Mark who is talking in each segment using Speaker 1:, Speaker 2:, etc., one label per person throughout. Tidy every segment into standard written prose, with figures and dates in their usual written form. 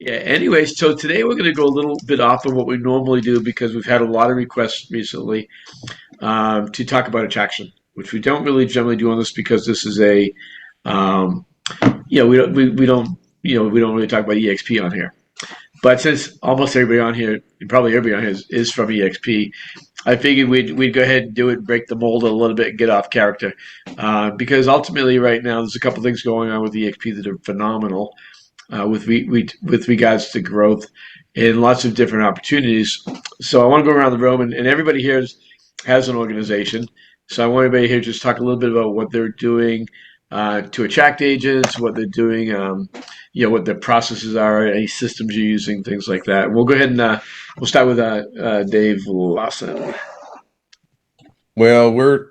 Speaker 1: Yeah. Anyways, so today we're going to go a little bit off of what we normally do because we've had a lot of requests recently to talk about attraction, which we don't really generally do on this because this is um, we don't really talk about EXP on here. But since almost everybody on here, probably everybody on here is from EXP, I figured we'd go ahead and do it, and break the mold a little bit, and get off character, because ultimately right now there's a couple things going on with EXP that are phenomenal with regards to growth and lots of different opportunities. So I want to go around the room, and everybody here has an organization. So I want everybody here to just talk a little bit about what they're doing to attract agents, what they're doing, what their processes are, any systems you're using, things like that. We'll go ahead and we'll start with Dave Lawson.
Speaker 2: Well, we're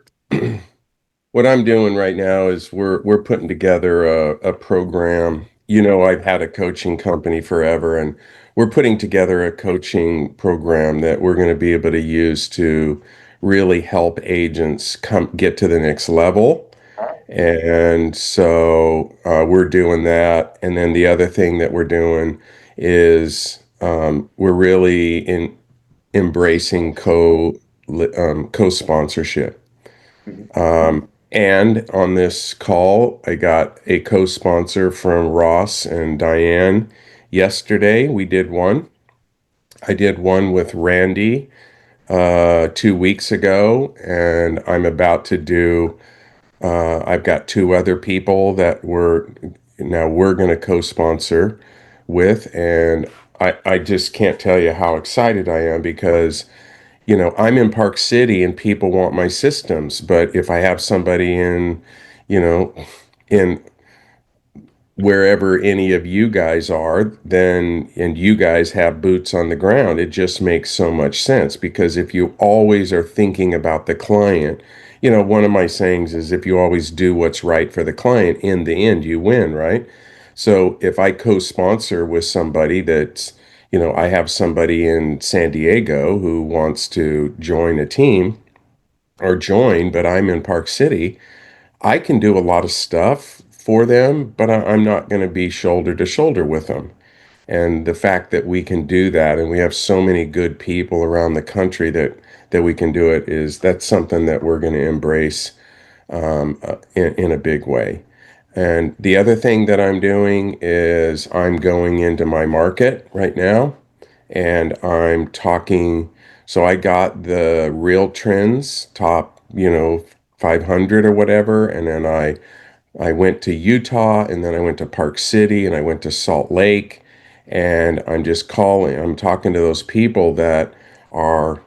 Speaker 2: what I'm doing right now is we're putting together a program. I've had a coaching company forever, and we're putting together a coaching program that we're going to be able to use to really help agents come get to the next level. And so we're doing that. And then the other thing that we're doing is we're really embracing co-sponsorship. And on this call, I got a co-sponsor from Ross and Diane yesterday. We did one. I did one with Randy 2 weeks ago, and I'm about to do. I've got two other people that we're going to co-sponsor with, and I just can't tell you how excited I am because I'm in Park City and people want my systems, but if I have somebody you know, in wherever any of you guys are, then, and you guys have boots on the ground, it just makes so much sense because if you always are thinking about the client, one of my sayings is if you always do what's right for the client, in the end, you win, right? So if I co-sponsor with somebody I have somebody in San Diego who wants to join a team or join, but I'm in Park City, I can do a lot of stuff for them, but I'm not going to be shoulder to shoulder with them. And the fact that we can do that, and we have so many good people around the country that we can do it, that's something that we're going to embrace in a big way. And the other thing that I'm doing is I'm going into my market right now and I'm talking. So I got the Real Trends top, 500 or whatever. And then I went to Utah and then I went to Park City and I went to Salt Lake. And I'm talking to those people that are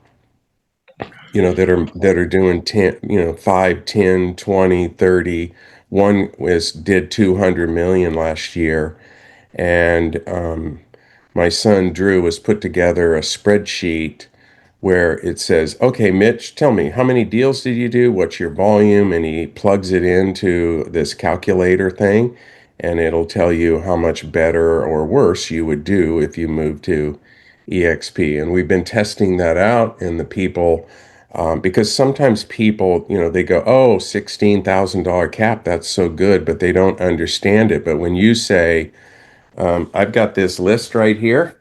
Speaker 2: that are doing 10, 5, 10, 20, 30. One was did 200 million last year. And my son Drew has put together a spreadsheet where it says, okay, Mitch, tell me, how many deals did you do? What's your volume? And he plugs it into this calculator thing, and it'll tell you how much better or worse you would do if you moved to EXP. And we've been testing that out, and the people, because sometimes people, they go, oh, $16,000 cap, that's so good, but they don't understand it. But when you say, I've got this list right here.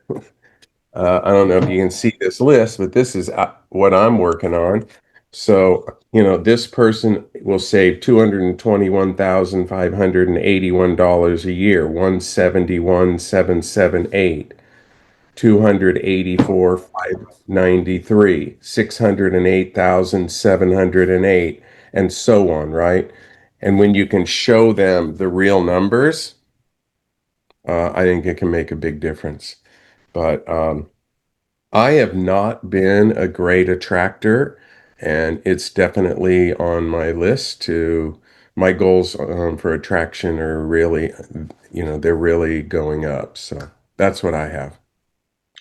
Speaker 2: I don't know if you can see this list, but this is what I'm working on. So, this person will save $221,581 a year, 171,778, 284,593, 608,708, and so on, right? And when you can show them the real numbers, I think it can make a big difference. But I have not been a great attractor, and it's definitely on my list to my goals for attraction are really, they're really going up. So that's what I have.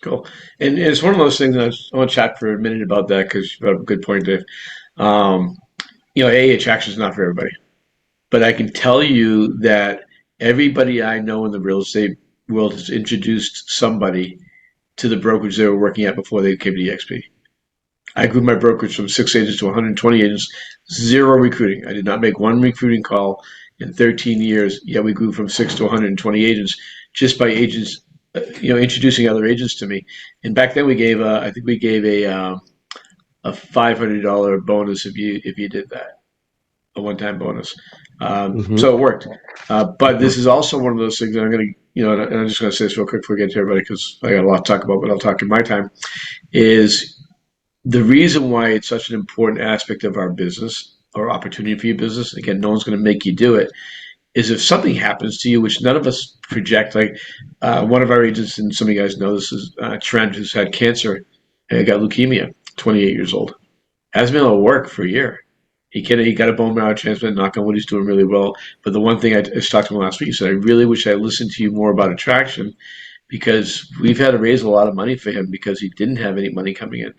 Speaker 1: Cool. And it's one of those things that I want to chat for a minute about that because you have a good point, Dave. Um, attraction is not for everybody. But I can tell you that everybody I know in the real estate world has introduced somebody to the brokerage they were working at before they came to EXP. I grew my brokerage from 6 agents to 120 agents, zero recruiting. I did not make one recruiting call in 13 years, yet we grew from 6 to 120 agents just by agents introducing other agents to me. And back then I think we gave a $500 bonus if you did that, a one-time bonus.
Speaker 2: Hmm.
Speaker 1: So it worked. But this is also one of those things that I'm going to, and I'm just going to say this real quick before we get to everybody because I got a lot to talk about, but I'll talk in my time, is the reason why it's such an important aspect of our business or opportunity for your business. Again, no one's going to make you do it. Is if something happens to you, which none of us project, like one of our agents, and some of you guys know this, is Trent, who's had cancer and got leukemia, 28 years old. Hasn't been able to work for a year. He got a bone marrow transplant. Knock on wood, he's doing really well. But the one thing I just talked to him last week, he said, I really wish I listened to you more about attraction because we've had to raise a lot of money for him because he didn't have any money coming in.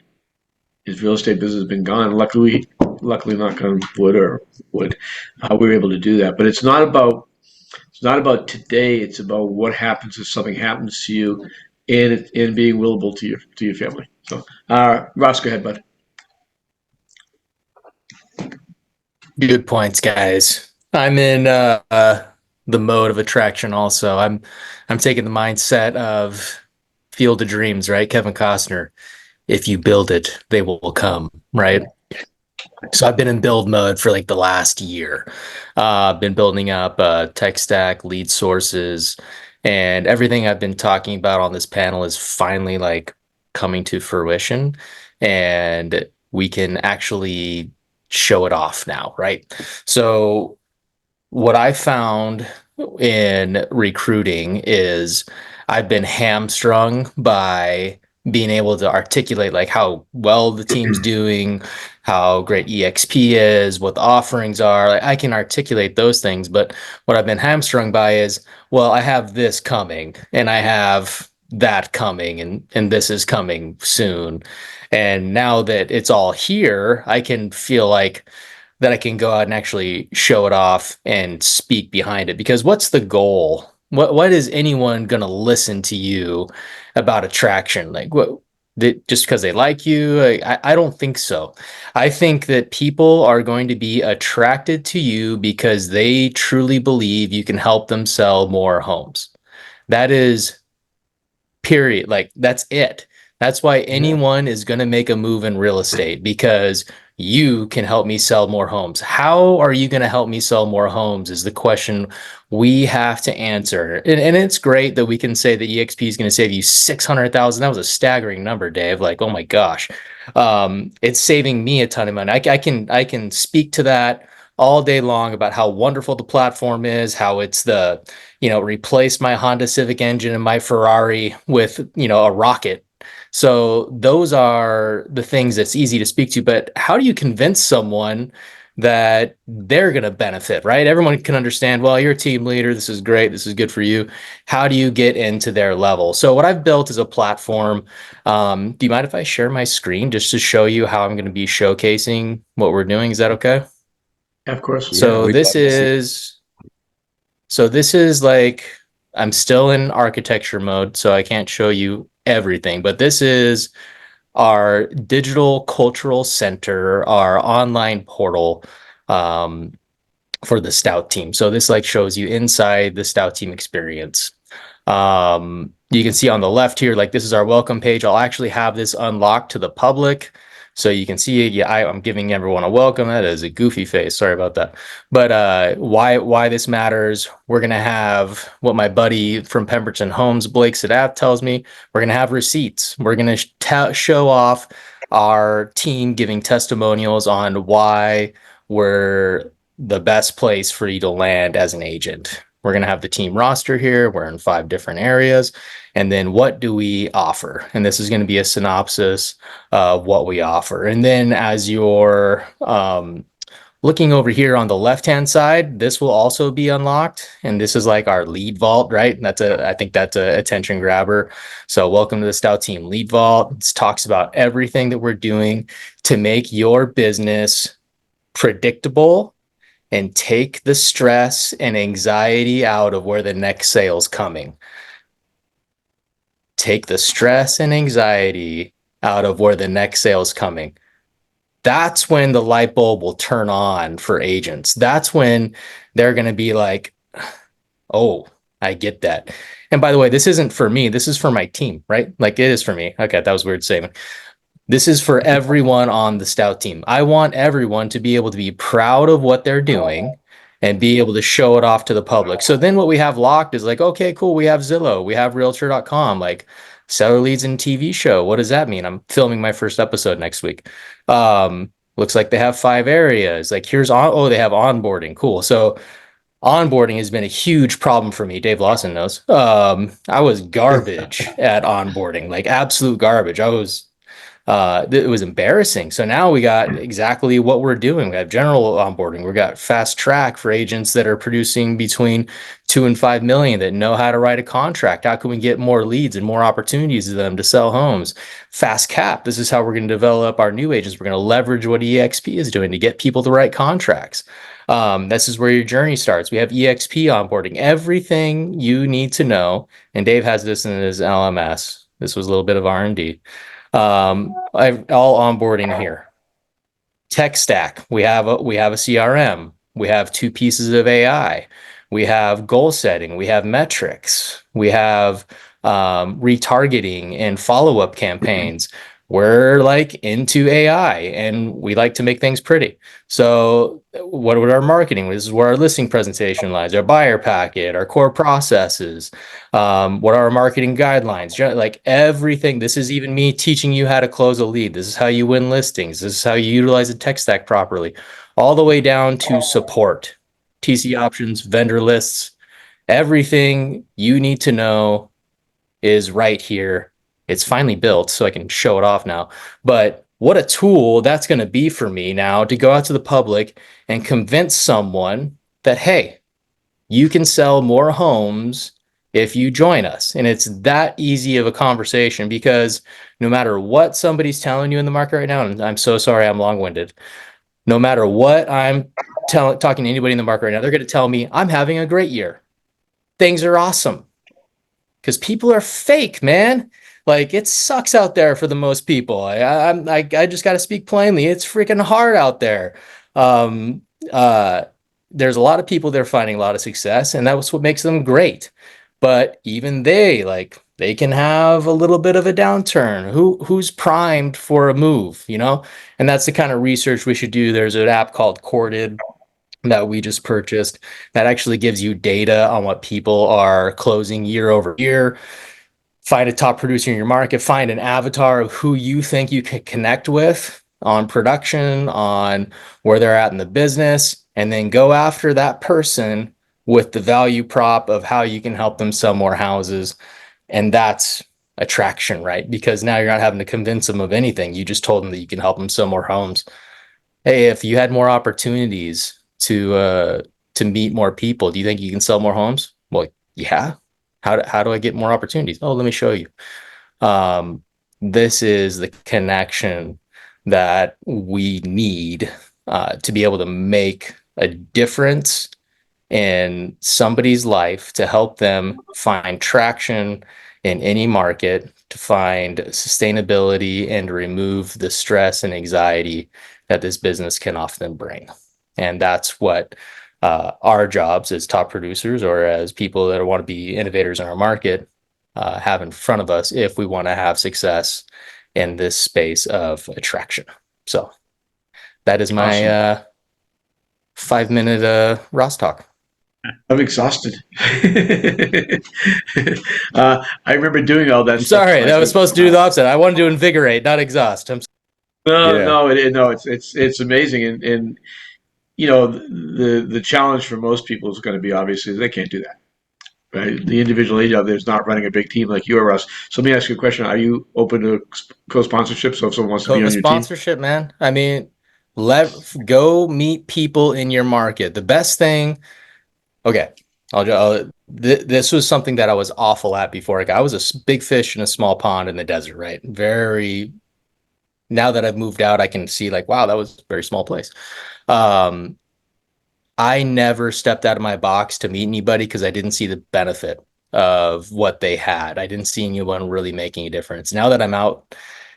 Speaker 1: His real estate business has been gone. Luckily, knock on wood or wood, we were able to do that. But it's not about today. It's about what happens if something happens to you, and being willable to your family. So, Ross, go ahead, bud.
Speaker 3: Good points, guys. I'm in the mode of attraction also. I'm taking the mindset of Field of Dreams, right? Kevin Costner. If you build it, they will come, right? So I've been in build mode for like the last year. I've been building up tech stack, lead sources, and everything I've been talking about on this panel is finally like coming to fruition, and we can actually show it off now, right? So what I found in recruiting is I've been hamstrung by being able to articulate like how well the team's doing, how great EXP is, what the offerings are. Like I can articulate those things, but what I've been hamstrung by is, well, I have this coming and I have that coming and this is coming soon. And now that it's all here, I can feel like that I can go out and actually show it off and speak behind it. Because what's the goal? What is anyone going to listen to you about attraction? Like what? Just because they like you? I don't think so. I think that people are going to be attracted to you because they truly believe you can help them sell more homes. That is period. Like that's it. That's why anyone is going to make a move in real estate because you can help me sell more homes. How are you going to help me sell more homes is the question we have to answer. And it's great that we can say that EXP is going to save you 600,000. That was a staggering number, Dave. Like, oh my gosh. It's saving me a ton of money. I can speak to that all day long about how wonderful the platform is, how it's replace my Honda Civic engine and my Ferrari with, a rocket. So those are the things that's easy to speak to, but how do you convince someone that they're going to benefit, right? Everyone can understand, well, you're a team leader. This is great. This is good for you. How do you get into their level? So what I've built is a platform. Do you mind if I share my screen just to show you how I'm going to be showcasing what we're doing? Is that okay?
Speaker 1: Yeah, of course.
Speaker 3: So this is like, I'm still in architecture mode, so I can't show you everything, but this is our digital cultural center, our online portal for the Stout team. So this like shows you inside the Stout team experience. You can see on the left here, like this is our welcome page. I'll actually have this unlocked to the public. So you can see, yeah, I'm giving everyone a welcome. That is a goofy face. Sorry about that. But why this matters, we're going to have what my buddy from Pemberton Homes, Blake Sadat, tells me. We're going to have receipts. We're going to show off our team giving testimonials on why we're the best place for you to land as an agent. We're going to have the team roster here. We're in 5 different areas. And then what do we offer? And this is going to be a synopsis of what we offer. And then as you're looking over here on the left-hand side, this will also be unlocked. And this is like our lead vault, right? And I think that's a attention grabber. So welcome to the Stout Team Lead Vault. It talks about everything that we're doing to make your business predictable and take the stress and anxiety out of where the next sale's coming. Take the stress and anxiety out of where the next sale's coming. That's when the light bulb will turn on for agents. That's when they're going to be like, oh, I get that. And by the way, this isn't for me. This is for my team, right? Like it is for me. Okay, that was weird saying. This is for everyone on the Stout team. I want everyone to be able to be proud of what they're doing and be able to show it off to the public. So then what we have locked is like, okay, cool. We have Zillow, we have Realtor.com, like seller leads and TV show. What does that mean? I'm filming my first episode next week. Looks like they have 5 areas. Like here's they have onboarding. Cool. So onboarding has been a huge problem for me. Dave Lawson knows. I was garbage at onboarding, like absolute garbage. It was embarrassing. So now we got exactly what we're doing. We have general onboarding. We got fast track for agents that are producing between 2 and 5 million that know how to write a contract. How can we get more leads and more opportunities to them to sell homes? Fast cap. This is how we're going to develop our new agents. We're going to leverage what EXP is doing to get people to write contracts. This is where your journey starts. We have EXP onboarding, everything you need to know. And Dave has this in his LMS. This was a little bit of R&D. I've all onboarding here. Tech stack. We have a CRM. We have 2 pieces of AI. We have goal setting. We have metrics. We have retargeting and follow-up campaigns. We're like into AI and we like to make things pretty. So what would our marketing? This is where our listing presentation lies, our buyer packet, our core processes, what are our marketing guidelines, like everything. This is even me teaching you how to close a lead. This is how you win listings. This is how you utilize a tech stack properly, all the way down to support, TC options, vendor lists, everything you need to know is right here. It's finally built, so I can show it off now. But what a tool that's going to be for me now to go out to the public and convince someone that, hey, you can sell more homes if you join us. And it's that easy of a conversation, because no matter what somebody's telling you in the market right now, and I'm so sorry I'm long-winded, no matter what I'm talking to anybody in the market right now, they're going to tell me I'm having a great year. Things are awesome. Because people are fake, man. Like it sucks out there for the most people. I just got to speak plainly. It's freaking hard out there. There's a lot of people they're finding a lot of success, and that's what makes them great. But even they can have a little bit of a downturn. Who's primed for a move, And that's the kind of research we should do. There's an app called Corded that we just purchased that actually gives you data on what people are closing year over year. Find a top producer in your market, find an avatar of who you think you can connect with on production, on where they're at in the business, and then go after that person with the value prop of how you can help them sell more houses. And that's attraction, right? Because now you're not having to convince them of anything. You just told them that you can help them sell more homes. Hey, if you had more opportunities to meet more people, do you think you can sell more homes? Well, yeah. How do I get more opportunities? Oh, let me show you. This is the connection that we need to be able to make a difference in somebody's life, to help them find traction in any market, to find sustainability and remove the stress and anxiety that this business can often bring. And that's what our jobs as top producers, or as people that want to be innovators in our market, have in front of us if we want to have success in this space of attraction. So that is my awesome. 5-minute Ross talk.
Speaker 1: I'm exhausted. I remember doing all that.
Speaker 3: I'm sorry, that was supposed to do the opposite. I wanted to invigorate, not exhaust.
Speaker 1: No, it's amazing, and the challenge for most people is going to be, obviously, they can't do that, right? The individual agent out there is not running a big team like you or us. So let me ask you a question: are you open to co-sponsorship? So if someone wants to be on your team,
Speaker 3: sponsorship, man. I mean, go meet people in your market. The best thing. Okay, this was something that I was awful at before. I was a big fish in a small pond in the desert, right? Now that I've moved out, I can see wow, that was a very small place. I never stepped out of my box to meet anybody because I didn't see the benefit of what they had. I didn't see anyone really making a difference. Now that I'm out,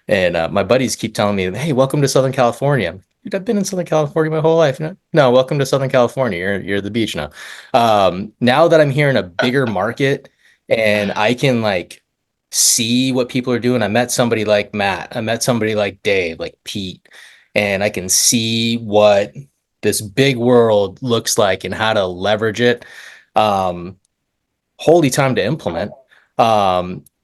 Speaker 3: and my buddies keep telling me, hey, welcome to Southern California. dude, I've been in Southern California my whole life. No, welcome to Southern California. You're the beach now. Now that I'm here in a bigger market and I can like see what people are doing, I met somebody like Matt. I met somebody like Dave, like Pete, and I can see what this big world looks like and how to leverage it. Holy time to implement.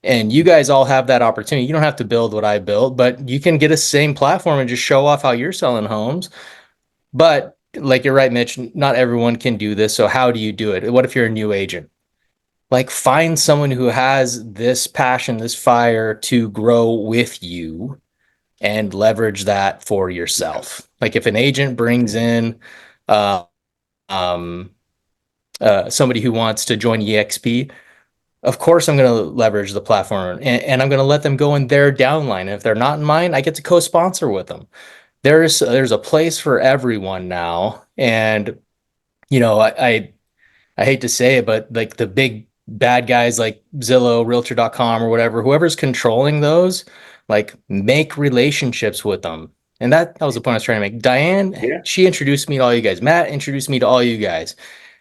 Speaker 3: And you guys all have that opportunity. You don't have to build what I built, but you can get a same platform and just show off how you're selling homes. But like you're right, Mitch, not everyone can do this. So how do you do it? What if you're a new agent? Like find someone who has this passion, this fire to grow with you and leverage that for yourself. Like if an agent brings in uh, um, somebody who wants to join EXP, of course I'm going to leverage the platform and I'm going to let them go in their downline. And if they're not in mine, I get to co-sponsor with them. There's a place for everyone now. And, you know, I hate to say it, but like the big bad guys like Zillow, Realtor.com or whatever, whoever's controlling those, like make relationships with them. And that was the point I was trying to make. Diane, she introduced me to all you guys. Matt introduced me to all you guys.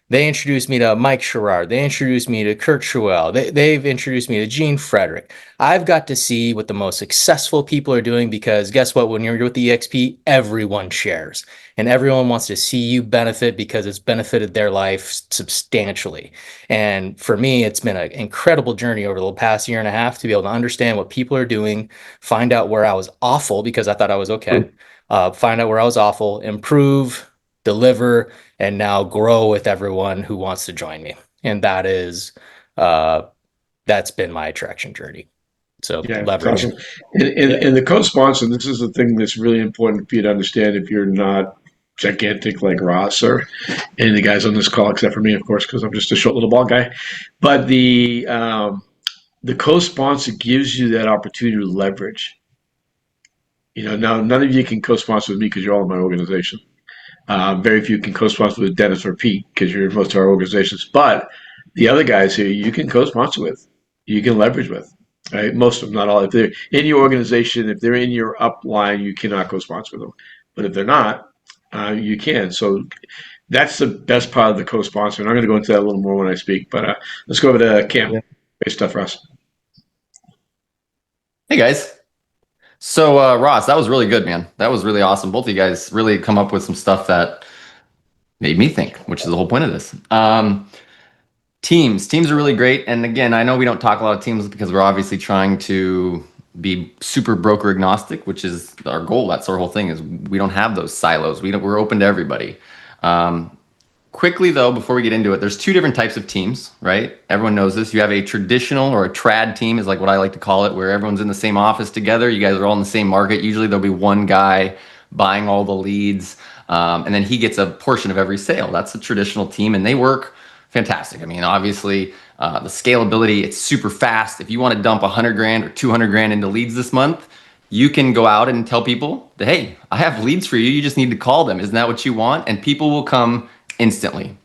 Speaker 3: They introduced me to Mike Sherrard. They introduced me to Kurt Schwell. They've introduced me to Gene Frederick. I've got to see what the most successful people are doing because guess what? When you're with the EXP, everyone shares and everyone wants to see you benefit because it's benefited their life substantially. And for me, it's been an incredible journey over the past year and a half to be able to understand what people are doing, find out where I was awful because I thought I was okay, find out where I was awful, improve, deliver, and now grow with everyone who wants to join me. And that is, that's been my attraction journey. So leverage.
Speaker 1: Awesome. And the co-sponsor, this is the thing that's really important for you to understand if you're not gigantic like Ross or any of the guys on this call, except for me, of course, because I'm just a short little bald guy. But the co-sponsor gives you that opportunity to leverage. You know, now none of you can co-sponsor with me because you're all in my organization. Very few can co-sponsor with Dennis or Pete because you're in most of our organizations. But the other guys here, you can co-sponsor with, you can leverage with. Right? Most of them, not all. If they're in your organization, if they're in your upline, you cannot co-sponsor with them. But if they're not, you can. So that's the best part of the co-sponsor. And I'm going to go into that a little more when I speak. But let's go over to Cam. Great stuff, Ross.
Speaker 4: Hey, guys. So, Ross, that was really good, man. That was really awesome. Both of you guys really come up with some stuff that made me think, which is the whole point of this. Teams are really great. And again, I know we don't talk a lot of teams because we're obviously trying to be super broker agnostic, which is our goal. That's our whole thing is we don't have those silos. We're open to everybody. Quickly though, before we get into it, there's two different types of teams, right? Everyone knows this. You have a traditional or a trad team is like what I like to call it, where everyone's in the same office together. You guys are all in the same market. Usually there'll be one guy buying all the leads, and then he gets a portion of every sale. That's a traditional team, and they work fantastic. I mean, obviously, the scalability, it's super fast. If you want to dump 100 grand or 200 grand into leads this month, you can go out and tell people that, hey, I have leads for you. You just need to call them. Isn't that what you want? And people will come instantly.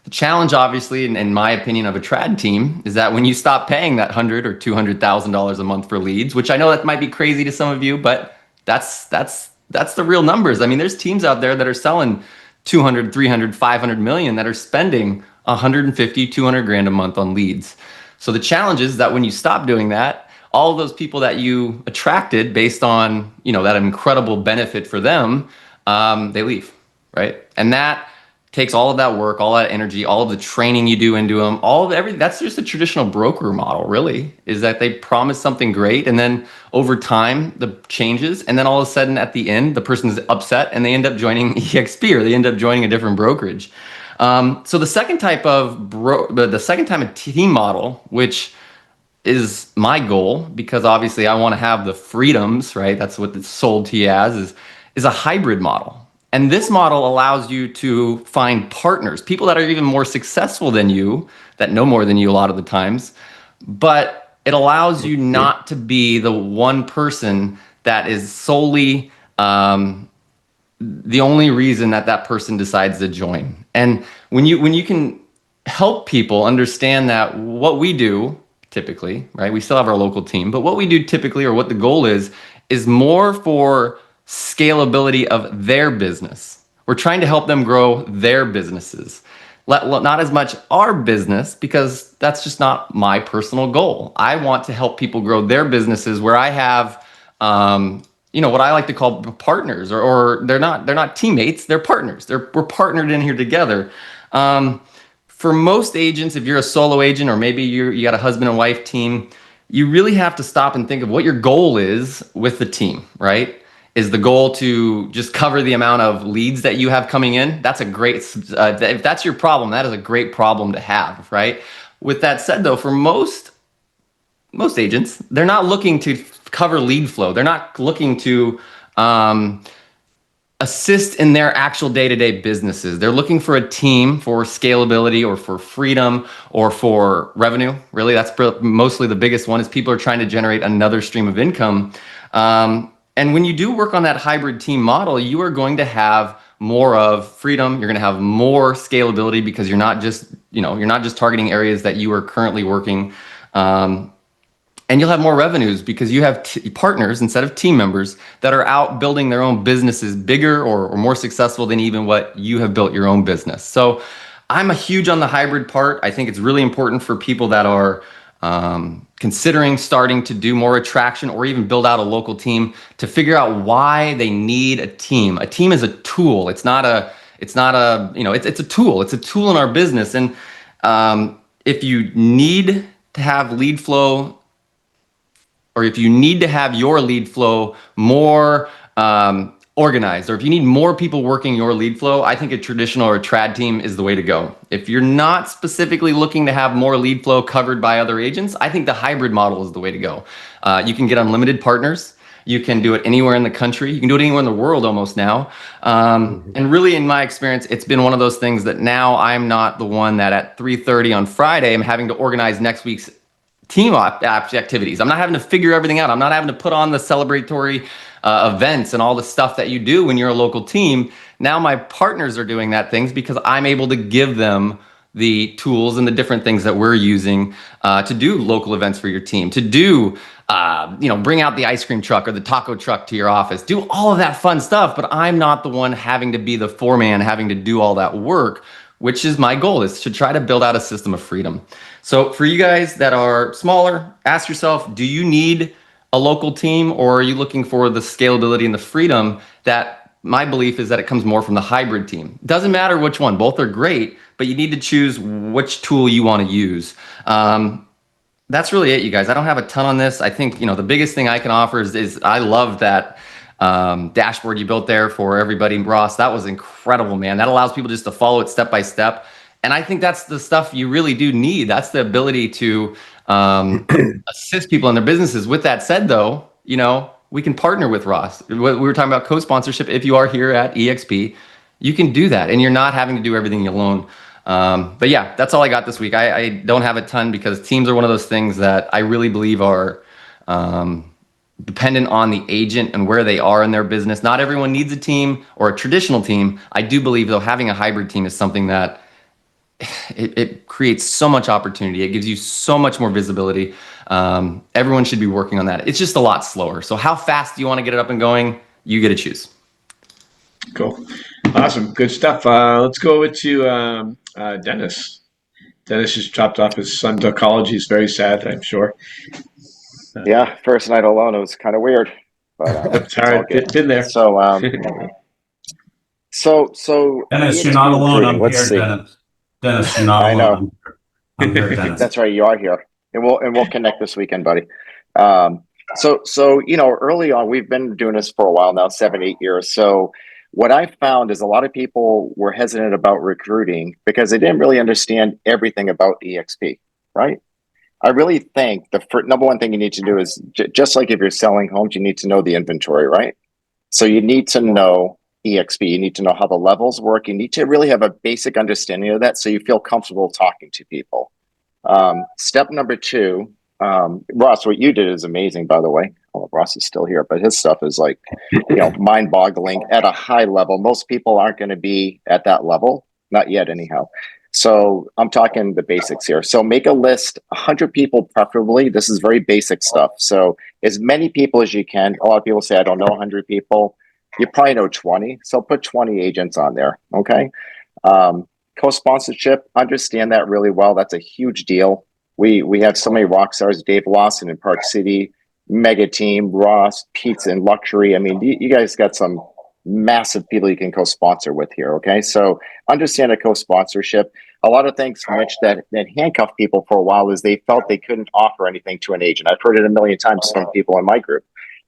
Speaker 4: The challenge, obviously, in my opinion, of a trad team is that when you stop paying that $100,000 or $200,000 a month for leads, which I know that might be crazy to some of you, but that's the real numbers. I mean, there's teams out there that are selling 200, 300, 500 million that are spending 150, 200 grand a month on leads. So the challenge is that when you stop doing that, all of those people that you attracted based on, you know, that incredible benefit for them, they leave, right? And that takes all of that work, all that energy, all of the training you do into them, all of everything. That's just a traditional broker model, really, is that they promise something great. And then over time, the changes. And then all of a sudden at the end, the person's upset and they end up joining EXP or they end up joining a different brokerage. So the second type of team model, which is my goal, because obviously I want to have the freedoms, right? That's what it's sold to you as, is a hybrid model. And this model allows you to find partners, people that are even more successful than you, that know more than you a lot of the times, but it allows you not to be the one person that is solely the only reason that person decides to join. And when you can help people understand that what we do typically, right? We still have our local team, but what we do typically, or what the goal is more for scalability of their business. We're trying to help them grow their businesses. Not as much our business, because that's just not my personal goal. I want to help people grow their businesses where I have, what I like to call partners, or they're not teammates, they're partners. We're partnered in here together. For most agents, if you're a solo agent, or maybe you got a husband and wife team, you really have to stop and think of what your goal is with the team, right? Is the goal to just cover the amount of leads that you have coming in? That's a great, if that's your problem, that is a great problem to have, right? With that said though, for most agents, they're not looking to cover lead flow. They're not looking to assist in their actual day-to-day businesses. They're looking for a team for scalability, or for freedom, or for revenue. Really, that's mostly the biggest one, is people are trying to generate another stream of income. And when you do work on that hybrid team model, you are going to have more of freedom. You're going to have more scalability, because you're not just targeting areas that you are currently working. And you'll have more revenues, because you have partners instead of team members that are out building their own businesses bigger or more successful than even what you have built your own business. So I'm a huge on the hybrid part. I think it's really important for people that are considering starting to do more attraction, or even build out a local team, to figure out why they need a team. A team is a tool. It's a tool. It's a tool in our business. And if you need to have lead flow, or if you need to have your lead flow more organized, or if you need more people working your lead flow, I think a traditional or a trad team is the way to go. If you're not specifically looking to have more lead flow covered by other agents, I think the hybrid model is the way to go. You can get unlimited partners. You can do it anywhere in the country. You can do it anywhere in the world almost now. And really, in my experience, it's been one of those things that now I'm not the one that at 3:30 on Friday, I'm having to organize next week's team activities. I'm not having to figure everything out. I'm not having to put on the celebratory events and all the stuff that you do when you're a local team. Now my partners are doing that things, because I'm able to give them the tools and the different things that we're using to do local events for your team, to do, bring out the ice cream truck or the taco truck to your office, do all of that fun stuff. But I'm not the one having to be the foreman, having to do all that work, which is my goal, is to try to build out a system of freedom. So for you guys that are smaller, ask yourself, do you need a local team, or are you looking for the scalability and the freedom? That my belief is that it comes more from the hybrid team. Doesn't matter which one, both are great, but you need to choose which tool you want to use. That's really it, you guys. I don't have a ton on this. I think, the biggest thing I can offer is I love that dashboard you built there for everybody, Ross. That was incredible, man. That allows people just to follow it step by step. And I think that's the stuff you really do need. That's the ability to assist people in their businesses. With that said, though, we can partner with Ross. We were talking about co-sponsorship. If you are here at EXP, you can do that, and you're not having to do everything alone. But yeah, that's all I got this week. I don't have a ton, because teams are one of those things that I really believe are dependent on the agent and where they are in their business. Not everyone needs a team or a traditional team. I do believe, though, having a hybrid team is something that it creates so much opportunity. It gives you so much more visibility. Everyone should be working on that. It's just a lot slower. So how fast do you want to get it up and going? You get to choose.
Speaker 1: Cool. Awesome. Good stuff. Let's go over to Dennis. Dennis just dropped off his son to college. He's very sad, I'm sure.
Speaker 5: Yeah, first night alone, it was kind of weird. But
Speaker 1: It's all right. Been there.
Speaker 5: So, so
Speaker 6: Dennis, you're not alone. I'm
Speaker 5: Let's
Speaker 6: here,
Speaker 5: see.
Speaker 6: Dennis. Dennis, you're not
Speaker 5: I know.
Speaker 6: alone. I'm here, Dennis.
Speaker 5: That's right, you are here, and we'll connect this weekend, buddy. So early on, we've been doing this for a while now, 7-8 years. So what I found is a lot of people were hesitant about recruiting because they didn't really understand everything about EXP, right? I really think the number one thing you need to do is just like if you're selling homes, you need to know the inventory, right? So you need to know EXP. You need to know how the levels work. You need to really have a basic understanding of that so you feel comfortable talking to people. Step number 2, Ross, what you did is amazing, by the way. Oh, Ross is still here, but his stuff is like, mind-boggling at a high level. Most people aren't going to be at that level, not yet anyhow. So I'm talking the basics here. So make a list, 100 people preferably. This is very basic stuff. So as many people as you can. A lot of people say, I don't know 100 people. You probably know 20, so put 20 agents on there. Okay. Co-sponsorship, understand that really well. That's a huge deal. We have so many rock stars, Dave Lawson in Park City, Mega Team, Ross, Pizza and Luxury. I mean, you guys got some massive people you can co-sponsor with here. Okay. So understand a co-sponsorship. A lot of things, Mitch, that handcuffed people for a while is they felt they couldn't offer anything to an agent. I've heard it a million times from people in my group.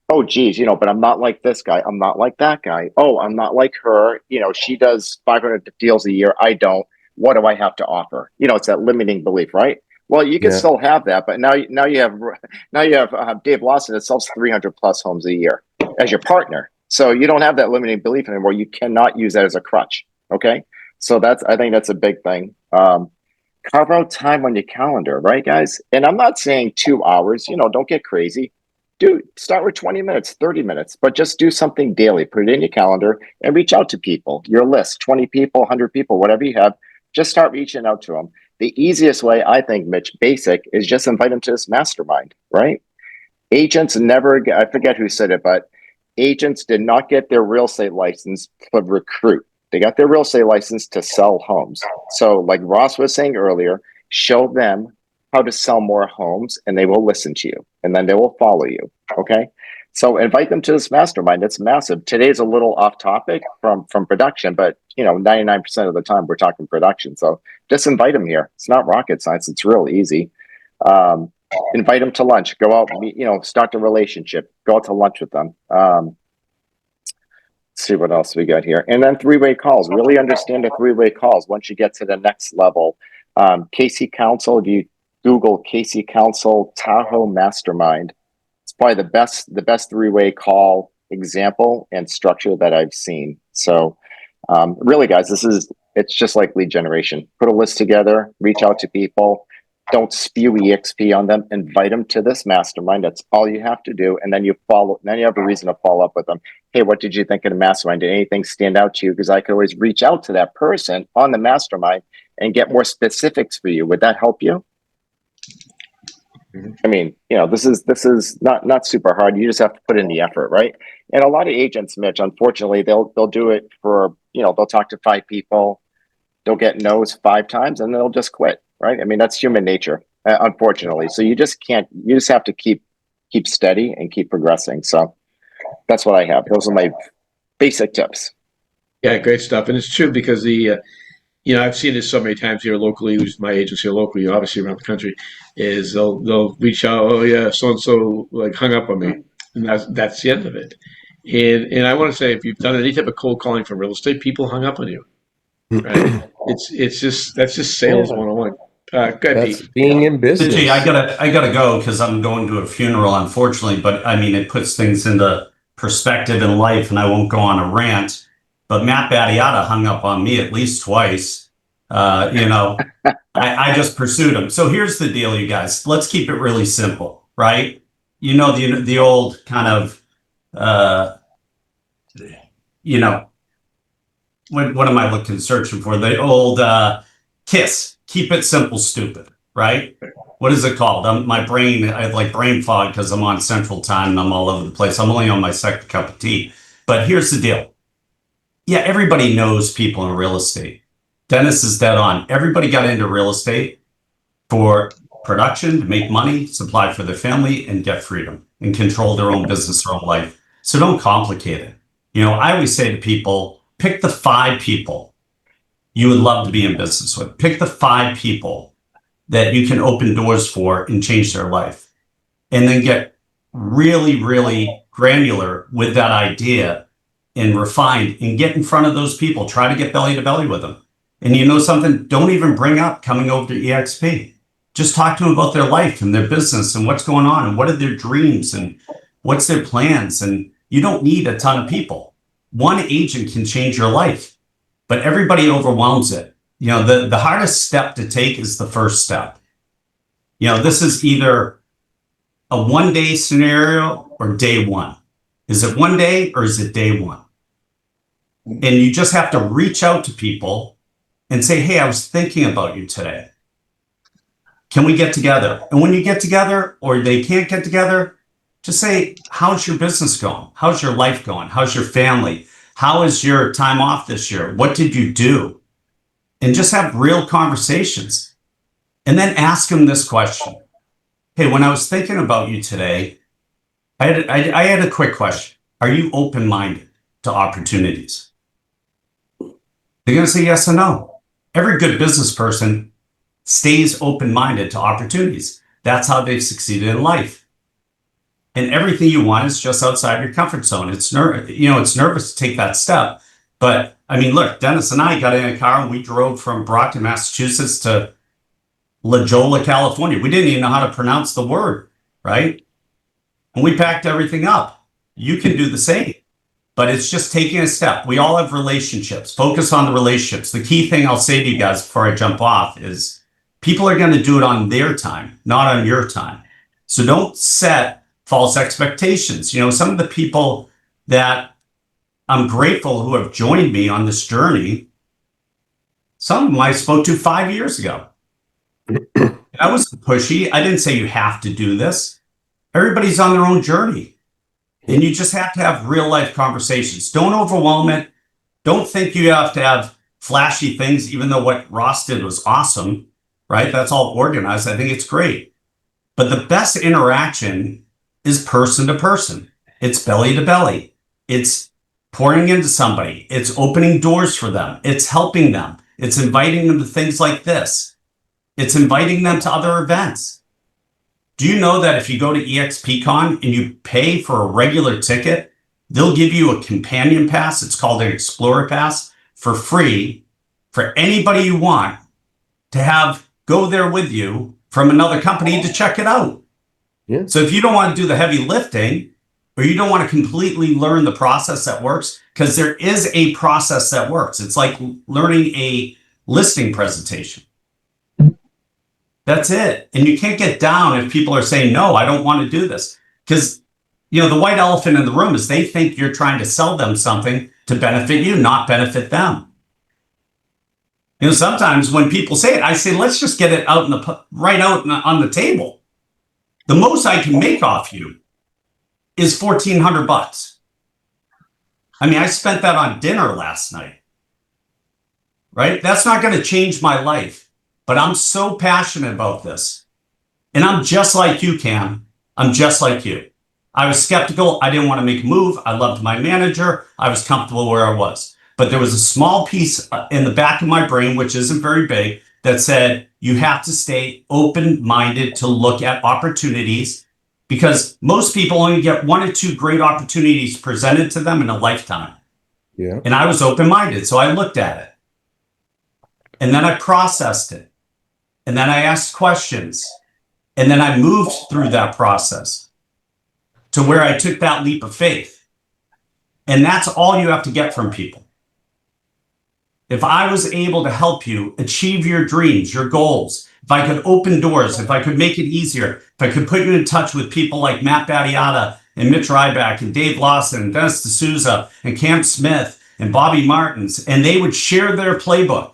Speaker 5: Oh, geez, but I'm not like this guy. I'm not like that guy. Oh, I'm not like her. She does 500 deals a year. I don't. What do I have to offer? It's that limiting belief, right? Well, you can still have that, but now you have Dave Lawson that sells 300 plus homes a year as your partner. So you don't have that limiting belief anymore. You cannot use that as a crutch. Okay, so I think that's a big thing. Carve out time on your calendar, right, guys? And I'm not saying 2 hours. Don't get crazy. Start with 20 minutes, 30 minutes, but just do something daily. Put it in your calendar and reach out to people. Your list, 20 people, 100 people, whatever you have. Just start reaching out to them. The easiest way, I think, Mitch, basic, is just invite them to this mastermind, right? Agents I forget who said it, but agents did not get their real estate license to recruit. They got their real estate license to sell homes. So like Ross was saying earlier, show them how to sell more homes and they will listen to you and then they will follow you. Okay. So invite them to this mastermind. It's massive. Today's a little off topic from production, but 99% of the time we're talking production. So just invite them here. It's not rocket science. It's real easy. Invite them to lunch, go out, meet, start the relationship, go out to lunch with them. Let's see what else we got here. And then 3-way calls, really understand the 3-way calls. Once you get to the next level, Casey Council, if you Google Casey Council Tahoe Mastermind, it's probably the best 3-way call example and structure that I've seen. So really guys, it's just like lead generation. Put a list together, reach out to people, don't spew EXP on them, invite them to this mastermind. That's all you have to do. And then you have a reason to follow up with them. Hey, what did you think of the mastermind? Did anything stand out to you? Because I could always reach out to that person on the mastermind and get more specifics for you. Would that help you? I mean, this is not super hard. You just have to put in the effort, right? And a lot of agents, Mitch, unfortunately, they'll do it for, they'll talk to 5 people, they'll get no's 5 times, and they'll just quit, right? I mean, that's human nature, unfortunately. So you just have to keep steady and keep progressing. So that's what I have. Those are my basic tips.
Speaker 1: Yeah, great stuff. And it's true because I've seen this so many times here locally, who's my agents here locally, obviously around the country, is they'll reach out, oh yeah, so-and-so like hung up on me. And that's the end of it. And I want to say, if you've done any type of cold calling for real estate, people hung up on you. Right? That's just sales 101. Go ahead,
Speaker 2: That's
Speaker 1: Pete.
Speaker 2: being in business.
Speaker 6: Gee, I gotta go because I'm going to a funeral, unfortunately. But I mean, it puts things into perspective in life, and I won't go on a rant. But Matt Battiata hung up on me at least twice. I just pursued him. So here's the deal, you guys. Let's keep it really simple, right? The old kind of, what am I searching for? The old KISS. Keep it simple, stupid, right? What is it called? My brain, I have like brain fog because I'm on Central Time and I'm all over the place. I'm only on my second cup of tea. But here's the deal. Yeah, everybody knows people in real estate. Dennis is dead on. Everybody got into real estate for production, to make money, supply for their family, and get freedom and control their own business, their own life. So don't complicate it. I always say to people, pick the 5 people you would love to be in business with. Pick the 5 people that you can open doors for and change their life. And then get really, really granular with that idea and refined and get in front of those people. Try to get belly to belly with them. And you know something? Don't even bring up coming over to EXP. Just talk to them about their life and their business and what's going on and what are their dreams and what's their plans. And you don't need a ton of people. One agent can change your life, but everybody overwhelms it. The hardest step to take is the first step. This is either a 1-day scenario or day 1. Is it 1 day or is it day 1? And you just have to reach out to people and say, hey, I was thinking about you today. Can we get together? And when you get together or they can't get together, Just say, how's your business going? How's your life going? How's your family? How is your time off this year? What did you do? And just have real conversations. And then ask them this question. Hey, when I was thinking about you today, I had a quick question. Are you open-minded to opportunities? They're going to say yes or no. Every good business person stays open-minded to opportunities. That's how they've succeeded in life. And everything you want is just outside your comfort zone. It's nervous to take that step. But I mean, look, Dennis and I got in a car and we drove from Brockton, Massachusetts to La Jolla, California. We didn't even know how to pronounce the word, right? And we packed everything up. You can do the same, but it's just taking a step. We all have relationships. Focus on the relationships. The key thing I'll say to you guys before I jump off is people are going to do it on their time, not on your time. So don't set false expectations. You know, some of the people that I'm grateful who have joined me on this journey, some of them I spoke to 5 years ago. I wasn't pushy. I didn't say you have to do this. Everybody's on their own journey. And you just have to have real life conversations. Don't overwhelm it. Don't think you have to have flashy things, even though what Ross did was awesome, right? That's all organized. I think it's great. But the best interaction is person to person. It's belly to belly. It's pouring into somebody. It's opening doors for them. It's helping them. It's inviting them to things like this. It's inviting them to other events. Do you know that if you go to EXPCon and you pay for a regular ticket, they'll give you a companion pass. It's called an Explorer Pass for free for anybody you want to have go there with you from another company to check it out.
Speaker 2: Yeah.
Speaker 6: So if you don't want to do the heavy lifting or you don't want to completely learn the process that works, because there is a process that works. It's like learning a listing presentation. That's it. And you can't get down if people are saying, no, I don't want to do this. Because, you know, the white elephant in the room is they think you're trying to sell them something to benefit you, not benefit them. You know, sometimes when people say it, I say, let's just get it out on the table. The most I can make off you is $1,400. I mean, I spent that on dinner last night, right? That's not going to change my life. But I'm so passionate about this. And I'm just like you, Cam. I'm just like you. I was skeptical. I didn't want to make a move. I loved my manager. I was comfortable where I was. But there was a small piece in the back of my brain, which isn't very big, that said, you have to stay open-minded to look at opportunities because most people only get 1 or 2 great opportunities presented to them in a lifetime.
Speaker 2: Yeah.
Speaker 6: And I was open-minded. So I looked at it. And then I processed it. And then I asked questions. And then I moved through that process to where I took that leap of faith. And that's all you have to get from people. If I was able to help you achieve your dreams, your goals, if I could open doors, if I could make it easier, if I could put you in touch with people like Matt Battiata and Mitch Ryback and Dave Lawson and Dennis D'Souza and Cam Smith and Bobby Martins, and they would share their playbook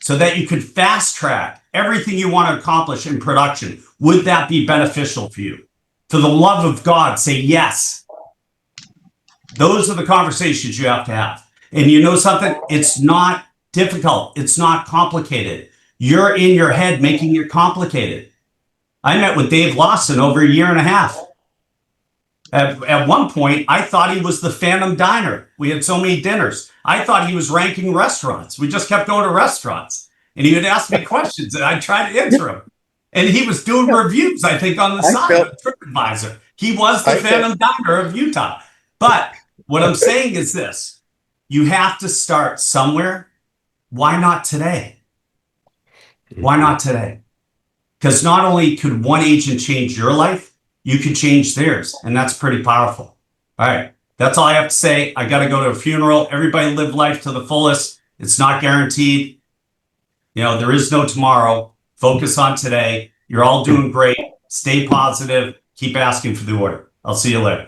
Speaker 6: so that you could fast track everything you want to accomplish in production, would that be beneficial for you? For the love of God, say yes. Those are the conversations you have to have. And you know something? It's not difficult. It's not complicated. You're in your head making it complicated. I met with Dave Lawson over 1.5 years. At one point, I thought he was the Phantom Diner. We had so many dinners. I thought he was ranking restaurants. We just kept going to restaurants. And he would ask me questions, and I'd try to answer them. And he was doing reviews, I think, on the side of TripAdvisor. He was the Phantom Diner of Utah. But what I'm saying is this. You have to start somewhere. Why not today? Why not today? Because not only could one agent change your life, you could change theirs. And that's pretty powerful. All right. That's all I have to say. I got to go to a funeral. Everybody live life to the fullest. It's not guaranteed. You know, there is no tomorrow. Focus on today. You're all doing great. Stay positive. Keep asking for the order. I'll see you later.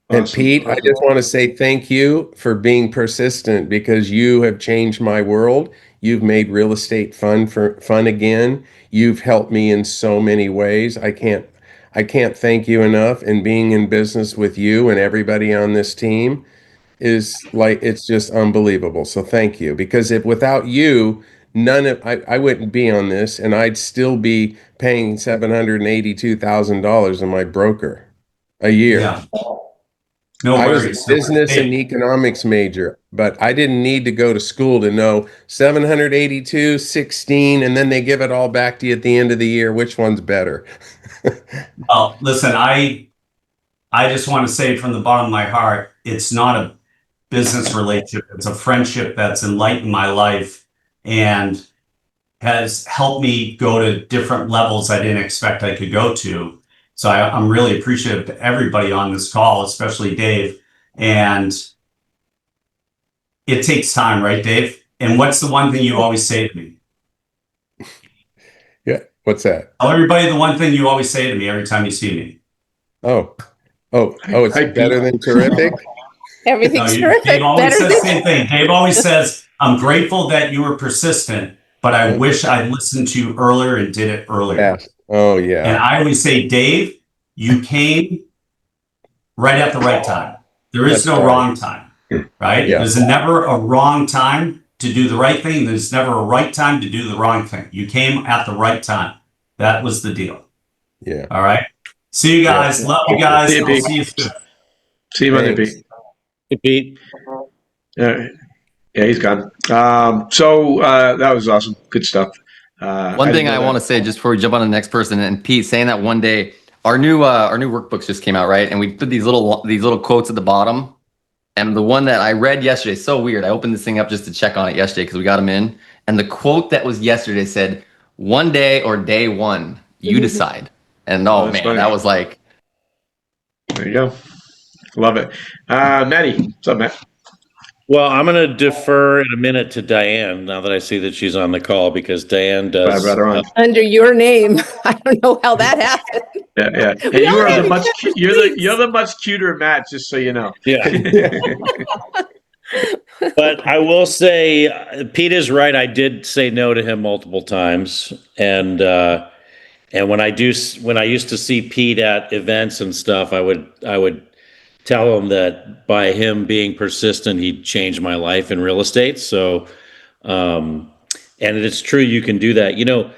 Speaker 2: And Pete, I just want to say thank you for being persistent because you have changed my world. You've made real estate fun again. You've helped me in so many ways. I can't thank you enough. And being in business with you and everybody on this team is like, it's just unbelievable. So thank you. Because if without you, I wouldn't be on this, and I'd still be paying $782,000 in my broker a year.
Speaker 6: Yeah. No
Speaker 2: I was
Speaker 6: worries.
Speaker 2: a business
Speaker 6: Hey,
Speaker 2: and economics major, but I didn't need to go to school to know 782, 16, and then they give it all back to you at the end of the year. Which one's better?
Speaker 6: well, listen, I just want to say from the bottom of my heart, it's not a business relationship. It's a friendship that's enlightened my life and has helped me go to different levels I didn't expect I could go to. So I'm really appreciative to everybody on this call, especially Dave. And it takes time, right, Dave? And what's the one thing you always say to me?
Speaker 2: Yeah. What's that?
Speaker 6: Tell everybody the one thing you always say to me every time you see me.
Speaker 2: Oh, it's
Speaker 1: Hi,
Speaker 2: better
Speaker 1: Pete.
Speaker 2: than terrific.
Speaker 7: Everything's
Speaker 6: Dave
Speaker 7: terrific.
Speaker 6: always
Speaker 7: Better
Speaker 6: says the
Speaker 7: than
Speaker 6: same thing. Dave always says, I'm grateful that you were persistent, but I wish I'd listened to you earlier and did it earlier.
Speaker 2: Yes. Oh,
Speaker 6: And
Speaker 2: yeah.
Speaker 6: I always say, Dave, you came right at the right time. There is
Speaker 2: That's
Speaker 6: no
Speaker 2: right.
Speaker 6: wrong time, right?
Speaker 2: Yeah.
Speaker 6: There's never a wrong time to do the right thing. There's never a right time to do the wrong thing. You came at the right time. That was the deal.
Speaker 2: Yeah.
Speaker 6: All right. See you guys. Love you guys.
Speaker 1: See you,
Speaker 6: I'll
Speaker 1: Pete.
Speaker 6: see you soon.
Speaker 1: See you Monday,
Speaker 2: Thanks.
Speaker 1: Pete.
Speaker 8: Hey, Pete.
Speaker 1: Yeah, he's gone. That was awesome. Good stuff.
Speaker 4: One thing I want to say just before we jump on to the next person, and Pete saying that one day, our new workbooks just came out, right? And we put these little quotes at the bottom. And the one that I read yesterday, so weird. I opened this thing up just to check on it yesterday because we got them in. And the quote that was yesterday said, "One day or day one, you decide." And
Speaker 1: Oh,
Speaker 4: oh
Speaker 1: that's
Speaker 4: man,
Speaker 1: funny.
Speaker 4: that was like,
Speaker 1: There you go. Love it. Maddie, what's up, Matt?
Speaker 8: Well, I'm going to defer in a minute to Diane now that I see that she's on the call because Diane
Speaker 1: Bye,
Speaker 8: does.
Speaker 1: brother. On.
Speaker 7: under your name. I don't know how that happened.
Speaker 1: Yeah. And
Speaker 7: We
Speaker 1: you
Speaker 7: all
Speaker 1: are
Speaker 7: have
Speaker 1: the much
Speaker 7: each other's
Speaker 1: you're
Speaker 7: names.
Speaker 1: the much cuter Matt. Just so you know.
Speaker 8: Yeah. But I will say, Pete is right. I did say no to him multiple times, and when I used to see Pete at events and stuff, I would tell him that by him being persistent, he changed my life in real estate. So, and it's true, you can do that. You know,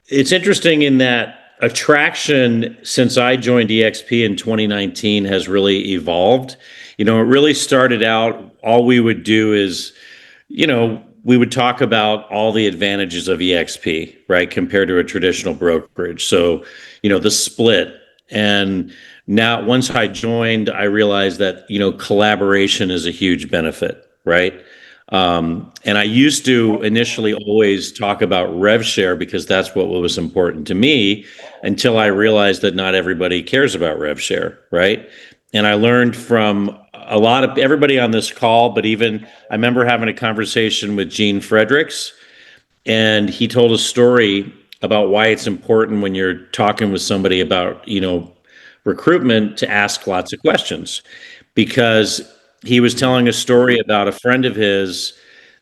Speaker 8: it's interesting in that attraction since I joined EXP in 2019 has really evolved. You know, it really started out, all we would do is, you know, we would talk about all the advantages of EXP, right, compared to a traditional brokerage. So, you know, the split. And now, once I joined, I realized that, you know, collaboration is a huge benefit, right? And I used to initially always talk about rev share because that's what was important to me until I realized that not everybody cares about rev share, right? And I learned from a lot of everybody on this call, but even I remember having a conversation with Gene Fredericks, and he told a story about why it's important when you're talking with somebody about, you know, recruitment to ask lots of questions, because he was telling a story about a friend of his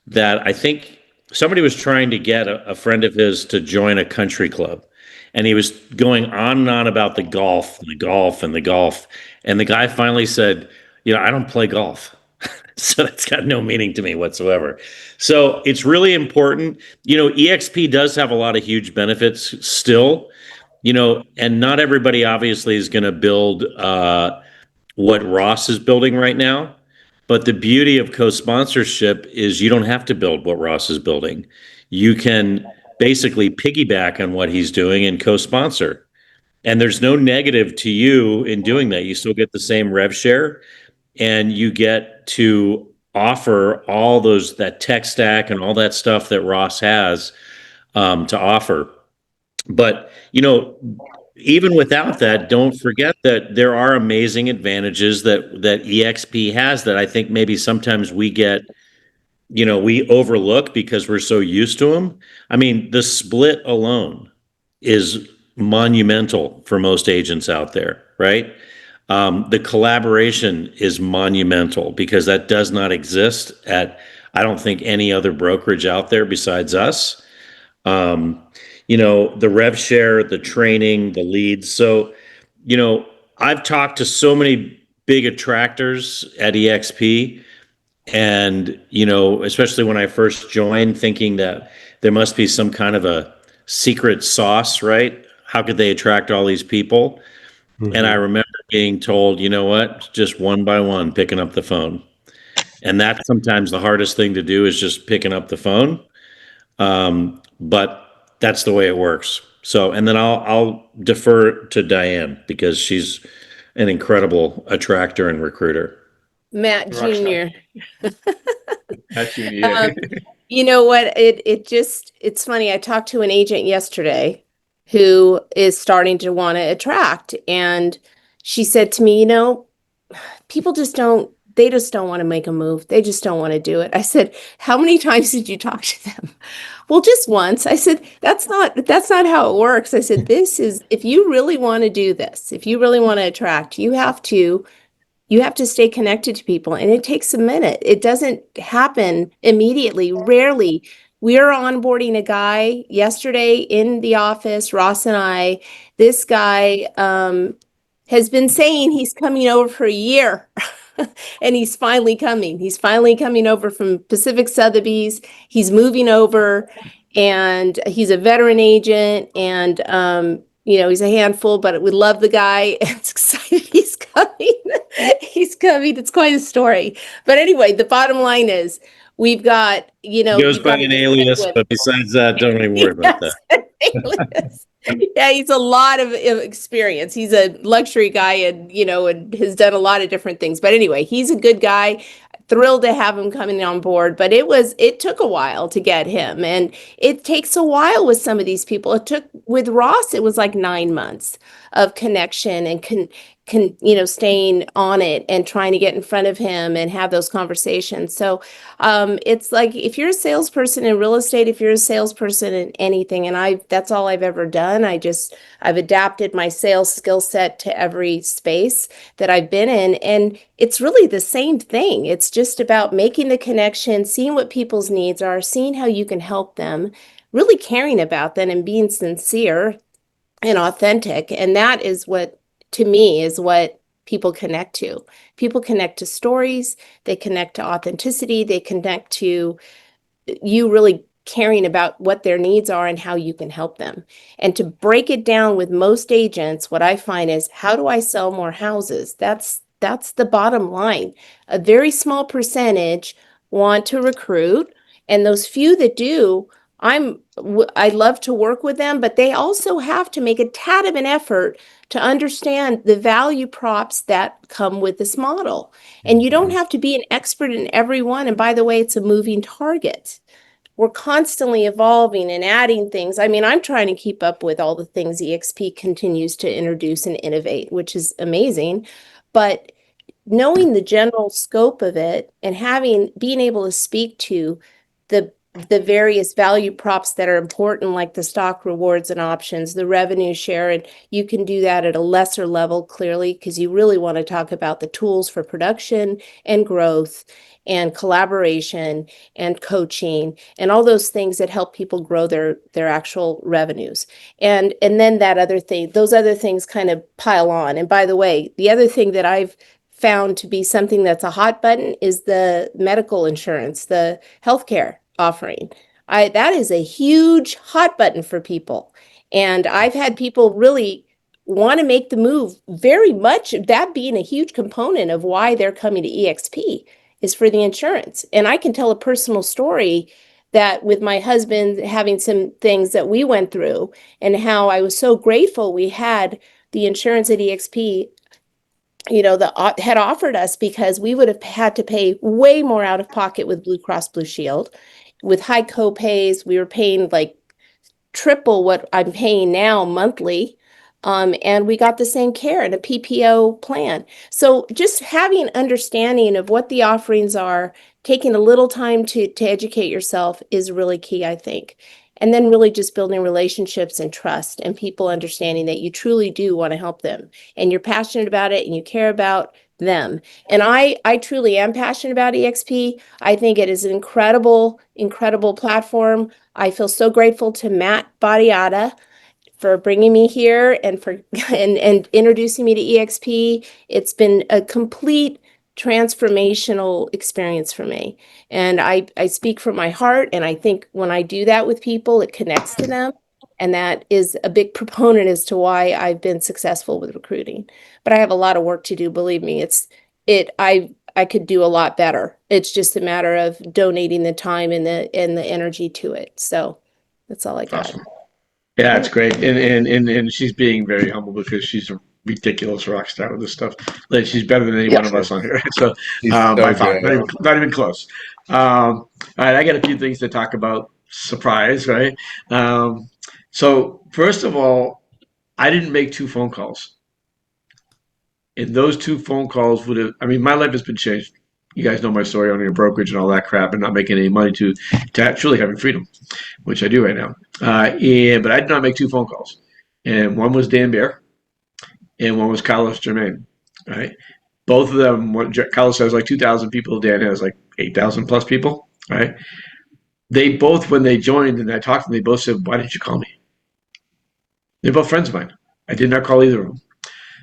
Speaker 8: that I think somebody was trying to get a friend of his to join a country club. And he was going on and on about the golf and the golf and the golf. And the guy finally said, you know, I don't play golf. So it's got no meaning to me whatsoever. So it's really important. You know, EXP does have a lot of huge benefits still, you know, and not everybody obviously is going to build what Ross is building right now. But the beauty of co-sponsorship is you don't have to build what Ross is building. You can basically piggyback on what he's doing and co-sponsor. And there's no negative to you in doing that. You still get the same rev share, and you get to offer all that tech stack and all that stuff that Ross has to offer. But, you know, even without that, don't forget that there are amazing advantages that EXP has that I think maybe sometimes we get, you know, we overlook because we're so used to them. I mean, the split alone is monumental for most agents out there, right? The collaboration is monumental because that does not exist at, I don't think, any other brokerage out there besides us. You know, the rev share, the training, the leads. So you know, I've talked to so many big attractors at EXP, and, you know, especially when I first joined, thinking that there must be some kind of a secret sauce, right? How could they attract all these people? And I remember being told, you know what, just one by one, picking up the phone. And that's sometimes the hardest thing to do, is just picking up the phone. But that's the way it works. So, and then I'll defer to Diane, because she's an incredible attractor and recruiter.
Speaker 7: Matt
Speaker 1: Rockstar.
Speaker 7: Jr.
Speaker 1: That's you, yeah.
Speaker 7: You know what? It's funny. I talked to an agent yesterday who is starting to want to attract, and she said to me, you know, people they just don't want to make a move. They just don't want to do it. I said, how many times did you talk to them? Well, just once. I said, that's not how it works. I said, if you really want to do this, if you really want to attract, you have to stay connected to people, and it takes a minute. It doesn't happen immediately. Rarely. We are onboarding a guy yesterday in the office, Ross and I. This guy has been saying he's coming over for a year. And he's finally coming. He's finally coming over from Pacific Sotheby's. He's moving over, and he's a veteran agent, and you know, he's a handful, but we love the guy. It's excited he's coming. He's coming. It's quite a story. But anyway, the bottom line is we've got, you know,
Speaker 8: He goes by an alias, but besides that, don't even worry about that.
Speaker 7: Alias. Yeah, he's a lot of experience. He's a luxury guy, and, you know, and has done a lot of different things. But anyway, he's a good guy. Thrilled to have him coming on board, but it took a while to get him, and it takes a while with some of these people. With Ross, it was like 9 months of connection and you know, staying on it and trying to get in front of him and have those conversations. So it's like, if you're a salesperson in real estate, if you're a salesperson in anything, and that's all I've ever done. I've adapted my sales skill set to every space that I've been in, and it's really the same thing. It's just about making the connection, seeing what people's needs are, seeing how you can help them, really caring about them, and being sincere and authentic. And that is what, to me, is what people connect to. People connect to stories, they connect to authenticity, they connect to you really caring about what their needs are and how you can help them. And to break it down with most agents, what I find is, how do I sell more houses? That's the bottom line. A very small percentage want to recruit, and those few that do, I love to work with them, but they also have to make a tad of an effort to understand the value props that come with this model. And you don't have to be an expert in every one. And by the way, it's a moving target. We're constantly evolving and adding things. I mean, I'm trying to keep up with all the things EXP continues to introduce and innovate, which is amazing. But knowing the general scope of it and being able to speak to the various value props that are important, like the stock rewards and options, the revenue share, and you can do that at a lesser level, clearly, because you really want to talk about the tools for production and growth and collaboration and coaching and all those things that help people grow their actual revenues. And then those other things kind of pile on. And by the way, the other thing that I've found to be something that's a hot button is the medical insurance, the healthcare offering. That is a huge hot button for people. And I've had people really want to make the move, very much that being a huge component of why they're coming to EXP is for the insurance. And I can tell a personal story that with my husband having some things that we went through, and how I was so grateful we had the insurance at EXP, you know, that had offered us, because we would have had to pay way more out of pocket with Blue Cross Blue Shield. With high co-pays, we were paying like triple what I'm paying now monthly. And we got the same care in a PPO plan. So just having understanding of what the offerings are, taking a little time to educate yourself is really key, I think. And then really just building relationships and trust, and people understanding that you truly do want to help them, and you're passionate about it, and you care about them. And I truly am passionate about EXP. I think it is an incredible, incredible platform. I feel so grateful to Matt Badiata for bringing me here and for and introducing me to EXP. It's been a complete transformational experience for me. And I speak from my heart, and I think when I do that with people, it connects to them. And that is a big proponent as to why I've been successful with recruiting. But I have a lot of work to do, believe me. I could do a lot better. It's just a matter of donating the time and the energy to it. So that's all I got.
Speaker 1: Awesome. Yeah, it's great, and she's being very humble because she's a ridiculous rock star with this stuff. Like, she's better than any one of us on here. So,
Speaker 2: He's so
Speaker 1: by far,
Speaker 2: good.
Speaker 1: not even close. All right, I got a few things to talk about. Surprise, right? So first of all, I didn't make 2 phone calls. And those 2 phone calls would have, I mean, my life has been changed. You guys know my story, owning a brokerage and all that crap and not making any money to truly having freedom, which I do right now. But I did not make 2 phone calls. And one was Dan Bear and one was Carlos Germain, right? Both of them, Carlos has like 2,000 people, Dan has like 8,000 plus people, right? They both, when they joined and I talked to them, they both said, "Why didn't you call me?" They're both friends of mine. I did not call either of them.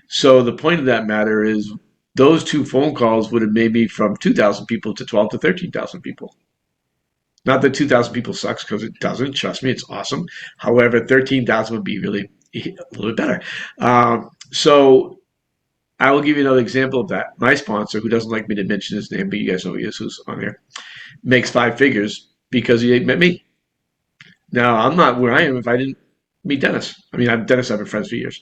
Speaker 1: So the point of that matter is those 2 phone calls would have made me from 2,000 people to 12 to 13,000 people. Not that 2,000 people sucks, because it doesn't. Trust me, it's awesome. However, 13,000 would be really a little bit better. So I will give you another example of that. My sponsor, who doesn't like me to mention his name, but you guys know who he is, who's on here, makes 5 figures because he met me. Now, I'm not where I am if I didn't meet Dennis. I mean, Dennis, I've been friends for years.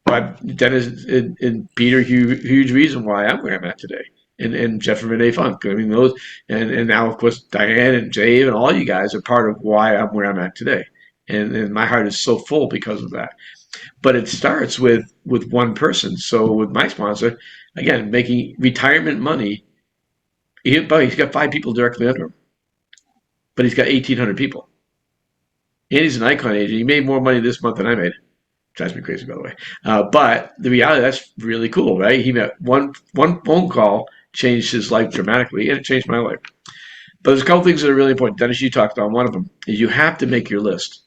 Speaker 1: But Dennis and Peter, huge reason why I'm where I'm at today. And Jeff and Renee Funk. I mean, those, and now, of course, Diane and Jay and all you guys are part of why I'm where I'm at today. And my heart is so full because of that. But it starts with one person. So with my sponsor, again, making retirement money, he's got 5 people directly under him. But he's got 1,800 people. And he's an icon agent. He made more money this month than I made. Drives me crazy, by the way. But the reality, that's really cool, right? He met one phone call, changed his life dramatically, and it changed my life. But there's a couple things that are really important. Dennis, you talked on one of them. Is you have to make your list,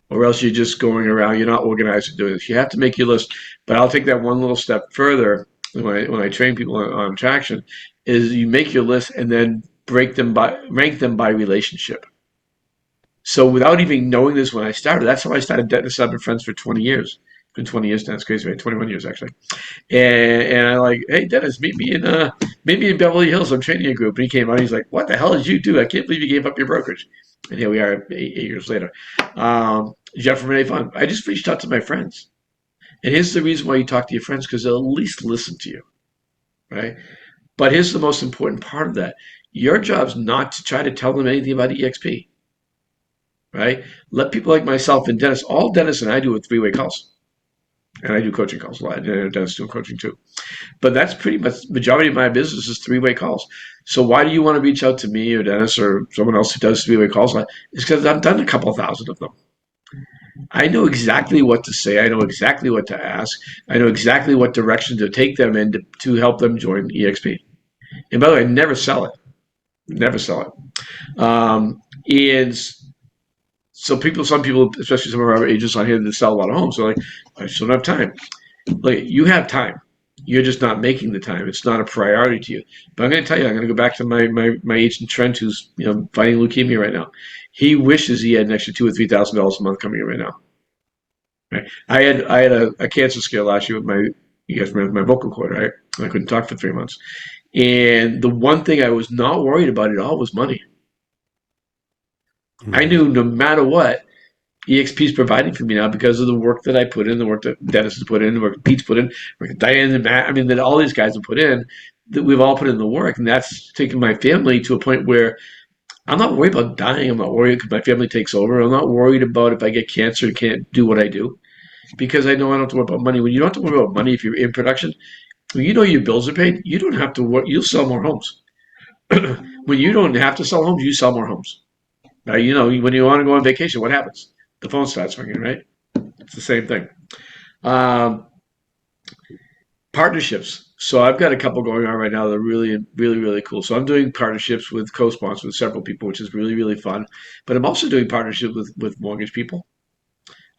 Speaker 1: or else you're just going around. You're not organized and doing this. You have to make your list. But I'll take that one little step further when I train people on traction. Is you make your list and then rank them by relationship. So without even knowing this when I started, that's how I started Dennis. I've been friends for 20 years. It's been 20 years now. It's crazy, right? 21 years actually. And I like, "Hey Dennis, meet me in Beverly Hills. I'm training a group." And he came on. He's like, "What the hell did you do? I can't believe you gave up your brokerage." And here we are, 8 years later. Jeff and Renee Fun. I just reached out to my friends. And here's the reason why you talk to your friends, because they'll at least listen to you, right? But here's the most important part of that. Your job's not to try to tell them anything about EXP. Right? Let people like myself and Dennis, all Dennis and I do with 3-way calls. And I do coaching calls a lot. Dennis doing coaching too. But that's pretty much the majority of my business is 3-way calls. So why do you want to reach out to me or Dennis or someone else who does 3-way calls? It's because I've done a couple thousand of them. I know exactly what to say. I know exactly what to ask. I know exactly what direction to take them in to help them join EXP. And by the way, I never sell it. Never sell it. And so some people, especially some of our agents on here that sell a lot of homes, are like, "I just don't have time." Like, you have time. You're just not making the time. It's not a priority to you. But I'm going to tell you, I'm going to go back to my agent Trent, who's fighting leukemia right now. He wishes he had an extra $2,000 or $3,000 a month coming in right now. Right? I had a cancer scare last year with you guys remember my vocal cord, right? I couldn't talk for 3 months. And the one thing I was not worried about at all was money. I knew no matter what, EXP is providing for me now because of the work that I put in, the work that Dennis has put in, the work that Pete's put in, the work that Diane and Matt, that all these guys have put in, that we've all put in the work. And that's taken my family to a point where I'm not worried about dying. I'm not worried because my family takes over. I'm not worried about if I get cancer and can't do what I do, because I know I don't have to worry about money. When you don't have to worry about money if you're in production, when you know your bills are paid, you don't have to work. You'll sell more homes. When you don't have to sell homes, you sell more homes. When you want to go on vacation, what happens? The phone starts ringing, right? It's the same thing. Partnerships. So I've got a couple going on right now that are really, really, really cool. So I'm doing partnerships with co-sponsors with several people, which is really, really fun. But I'm also doing partnerships with mortgage people.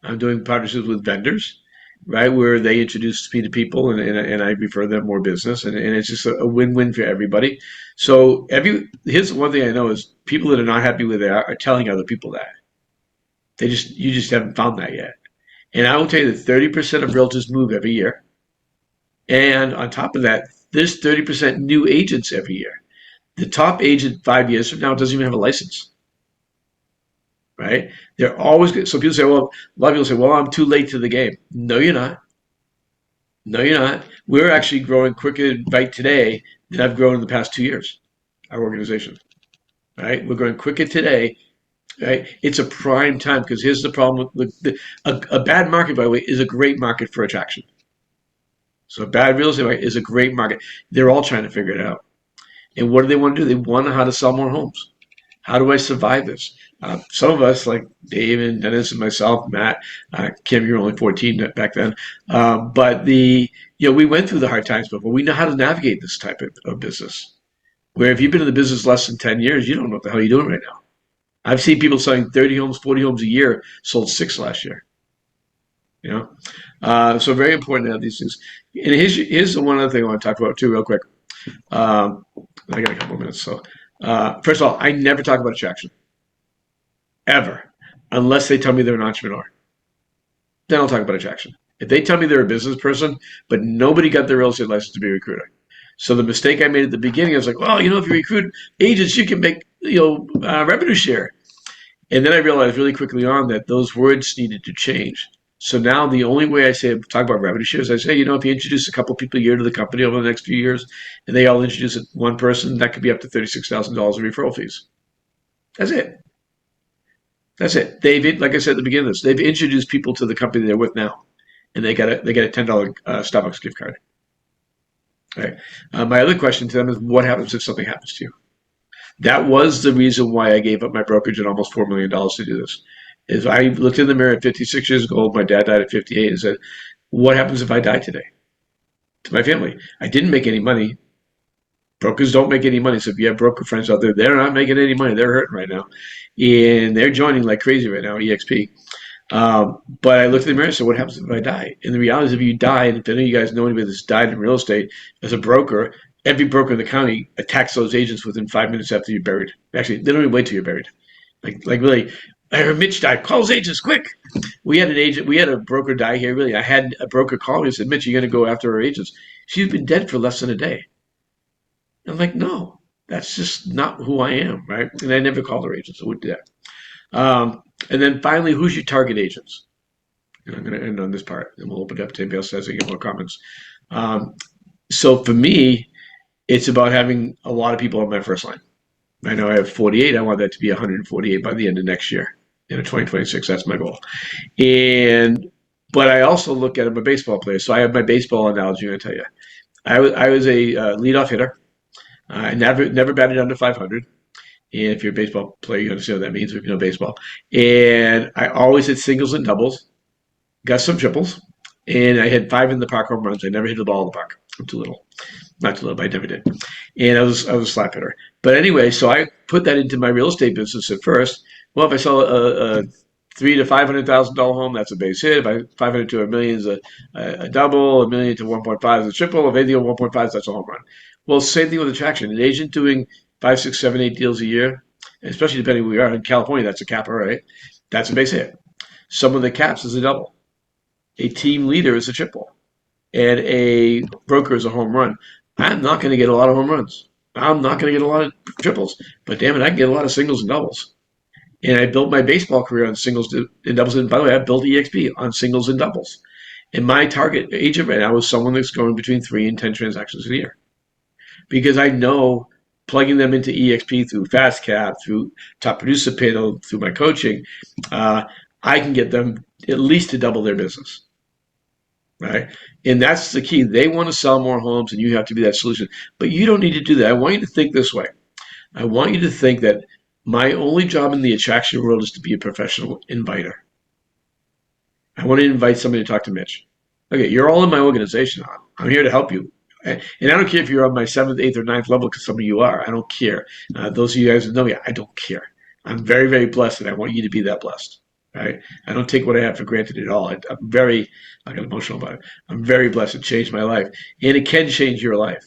Speaker 1: I'm doing partnerships with vendors, right, where they introduce me to people and I refer them more business, and it's just a win-win for everybody. So here's one thing I know is people that are not happy with it are telling other people that. You just haven't found that yet. And I will tell you that 30% of realtors move every year. And on top of that, there's 30% new agents every year. The top agent 5 years from now doesn't even have a license. Right? They're always good. So people say, well, a lot of people say, well, I'm too late to the game. No, you're not. No, you're not. We're actually growing quicker right today than I've grown in the past 2 years, our organization. Right? We're growing quicker today. Right? It's a prime time because here's the problem. A bad market, by the way, is a great market for attraction. So a bad real estate market is a great market. They're all trying to figure it out. And what do they want to do? They want to know how to sell more homes. How do I survive this? Some of us, like Dave and Dennis and myself, Matt, Kim, you were only 14 back then. But we went through the hard times before. We know how to navigate this type of business. Where if you've been in the business less than 10 years, you don't know what the hell you're doing right now. I've seen people selling 30 homes, 40 homes a year, sold 6 last year. So very important to have these things. And here's the one other thing I want to talk about too, real quick. I got a couple of minutes. So first of all, I never talk about attraction. Ever. Unless they tell me they're an entrepreneur. Then I'll talk about attraction. If they tell me they're a business person, but nobody got their real estate license to be a recruiter. So the mistake I made at the beginning, I was like, well, if you recruit agents, you can make revenue share. And then I realized really quickly on that those words needed to change. So now the only way I talk about revenue shares, I say, if you introduce a couple people a year to the company over the next few years, and they all introduce one person, that could be up to $36,000 in referral fees. That's it. That's it. Like I said at the beginning of this, they've introduced people to the company they're with now, and they get a $10 Starbucks gift card. All right. My other question to them is, what happens if something happens to you? That was the reason why I gave up my brokerage and almost $4 million to do this. Is I looked in the mirror at 56 years old. My dad died at 58, and said, "What happens if I die today?" To my family, I didn't make any money. Brokers don't make any money. So if you have broker friends out there, they're not making any money. They're hurting right now, and they're joining like crazy right now. EXP. But I looked in the mirror and said, "What happens if I die?" And the reality is, if you die, and if any of you guys know anybody that's died in real estate as a broker, every broker in the county attacks those agents within 5 minutes after you're buried. Actually, they don't even wait till you're buried. Like really. I heard Mitch died. Calls agents quick. We had a broker die here. Really, I had a broker call me and said, "Mitch, you're going to go after our agents. She's been dead for less than a day." I'm like, no, that's just not who I am, right? And I never called her agents. I wouldn't do that. And then finally, who's your target agents? And I'm going to end on this part, and we'll open it up to anybody else as they get more comments. So for me, it's about having a lot of people on my first line. I know I have 48. I want that to be 148 by the end of next year. 2026, that's my goal. But I also look at I'm a baseball player, so I have my baseball analogy. I'm going to tell you, I was a leadoff hitter. I never batted under 500. And if you're a baseball player, you understand what that means if you know baseball. And I always hit singles and doubles, got some triples, and I had 5 in the park home runs. I never hit the ball in the park. I'm too little. Not too little, but I never did. And I was a slap hitter. But anyway, so I put that into my real estate business at first. Well, if I sell a $300,000 to $500,000 home, that's a base hit. If I 500 to $1 million is a double, $1 million to 1.5 is a triple. If anything over 1.5, that's a home run. Well, same thing with attraction. An agent doing 5, 6, 7, 8 deals a year, especially depending where we are in California, that's a capper, right? That's a base hit. Someone that caps is a double. A team leader is a triple, and a broker is a home run. I'm not going to get a lot of home runs. I'm not going to get a lot of triples, but damn it, I can get a lot of singles and doubles. And I built my baseball career on singles and doubles. And by the way, I built EXP on singles and doubles. And my target agent right now is someone that's going between 3 and 10 transactions a year. Because I know plugging them into EXP through FastCap, through Top Producer Panel, through my coaching, I can get them at least to double their business. Right? And that's the key. They want to sell more homes, and you have to be that solution. But you don't need to do that. I want you to think this way. I want you to think that my only job in the attraction world is to be a professional inviter. I want to invite somebody to talk to Mitch. Okay, you're all in my organization. I'm here to help you. And I don't care if you're on my 7th, 8th, or 9th level, because some of you are. I don't care. Those of you guys that know me, I don't care. I'm very, very blessed, and I want you to be that blessed. right? I don't take what I have for granted at all. I got emotional about it. I'm very blessed. It changed my life, and it can change your life.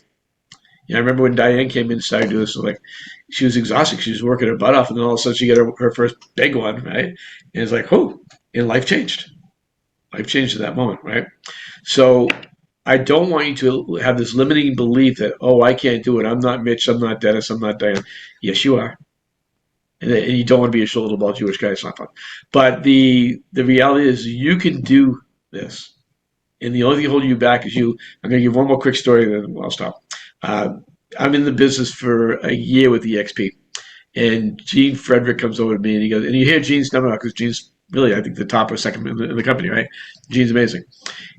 Speaker 1: I remember when Diane came in and started doing this, so like she was exhausted. She was working her butt off, and then all of a sudden she got her first big one, right? And it's like, oh, and life changed. Life changed at that moment, right? So I don't want you to have this limiting belief that, oh, I can't do it. I'm not Mitch. I'm not Dennis. I'm not Diane. Yes, you are. And you don't want to be a little ball Jewish guy. It's not fun. But the reality is you can do this. And the only thing holding you back is you. I'm going to give one more quick story, then I'll stop. I'm in the business for a year with EXP. And Gene Frederick comes over to me and he goes, and you hear Gene's number because Gene's really, I think, the top or second in the company, right? Gene's amazing.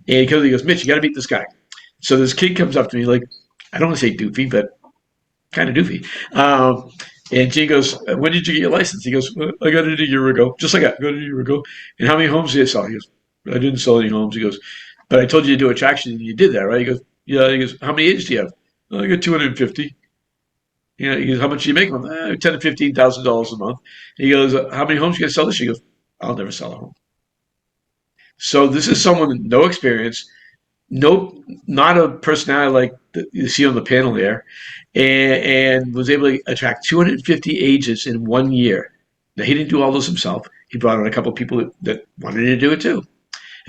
Speaker 1: And he goes, Mitch, you got to meet this guy. So this kid comes up to me like, I don't want to say doofy, but kind of doofy. And Gene goes, when did you get your license? He goes, well, I got it a year ago. Just like I got it a year ago. And how many homes did you sell? He goes, I didn't sell any homes. He goes, but I told you to do attraction and you did that, right? He goes, yeah. He goes, how many agents do you have? Oh, I got 250. He goes, how much do you make them? $10,000 to $15,000 a month. He goes, how many homes are you going to sell this year? He goes, I'll never sell a home. So this is someone with no experience, not a personality like you see on the panel there, and was able to attract 250 agents in 1 year. Now, he didn't do all this himself. He brought on a couple of people that wanted to do it too.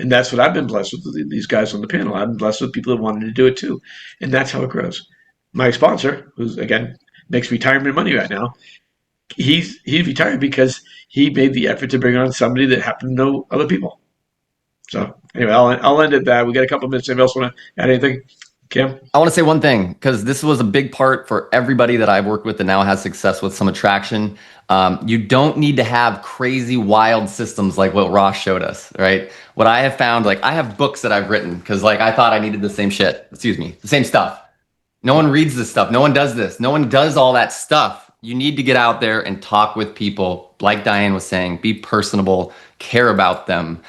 Speaker 1: And that's what I've been blessed with, these guys on the panel. I've been blessed with people that wanted to do it too. And that's how it grows. My sponsor, who's, again, makes retirement money right now, he retired because he made the effort to bring on somebody that happened to know other people. So anyway, I'll end at that. We got a couple of minutes. Anybody else want to add anything? Kim?
Speaker 4: I want to say one thing, because this was a big part for everybody that I've worked with that now has success with some attraction. You don't need to have crazy, wild systems like what Ross showed us, right? What I have found, like I have books that I've written because like I thought I needed the same shit. The same stuff. No one reads this stuff. No one does this. No one does all that stuff. You need to get out there and talk with people. Like Diane was saying, be personable, care about them.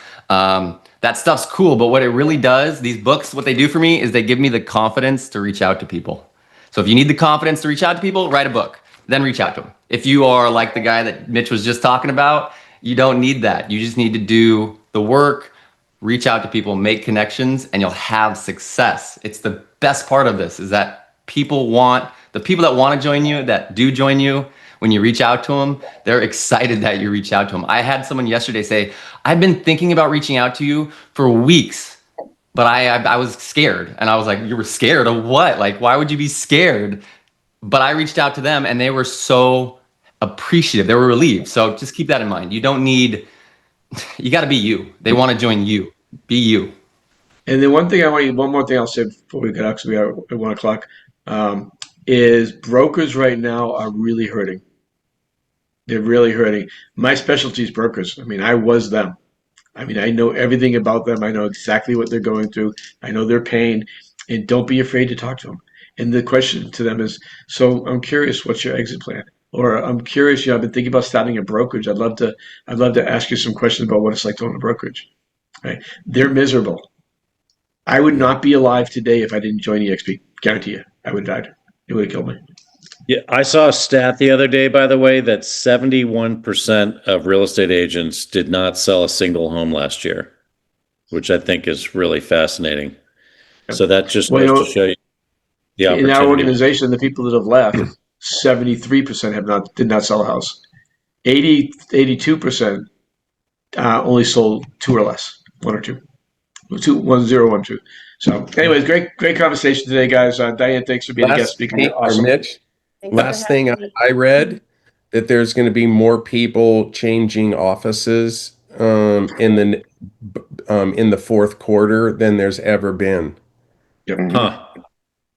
Speaker 4: That stuff's cool, but what it really does, these books, what they do for me is they give me the confidence to reach out to people. So if you need the confidence to reach out to people, write a book, then reach out to them. If you are like the guy that Mitch was just talking about, you don't need that. You just need to do the work, reach out to people, make connections, and you'll have success. It's the best part of this is that the people that want to join you, that do join you, when you reach out to them, they're excited that you reach out to them. I had someone yesterday say, I've been thinking about reaching out to you for weeks, but I was scared. And I was like, you were scared of what? Like, why would you be scared? But I reached out to them and they were so appreciative. They were relieved. So just keep that in mind. You got to be you. They want to join you. Be you.
Speaker 1: And then one more thing I'll say before we get out, because we are at 1 o'clock, is brokers right now are really hurting. They're really hurting. My specialty is brokers. I mean, I was them. I mean, I know everything about them. I know exactly what they're going through. I know their pain. And don't be afraid to talk to them. And the question to them is, so I'm curious, what's your exit plan? Or I'm curious, I've been thinking about starting a brokerage. I'd love to ask you some questions about what it's like to own a brokerage. Right? They're miserable. I would not be alive today if I didn't join EXP. Guarantee you. I would have died. It would have killed me.
Speaker 8: Yeah, I saw a stat the other day, by the way, that 71% of real estate agents did not sell a single home last year, which I think is really fascinating. So that just goes to show you the opportunity.
Speaker 1: In our organization, the people that have left, 73% did not sell a house. 82% only sold 2 or less, 1 or 2. 1, 0, 1, 2. So, anyways, great conversation today, guys. Diane, thanks for being a guest speaker. Awesome.
Speaker 2: Mitch,
Speaker 7: Thanks for
Speaker 2: last
Speaker 7: having
Speaker 2: thing
Speaker 7: me.
Speaker 2: I read that there's going to be more people changing offices in the fourth quarter than there's ever been.
Speaker 8: Huh.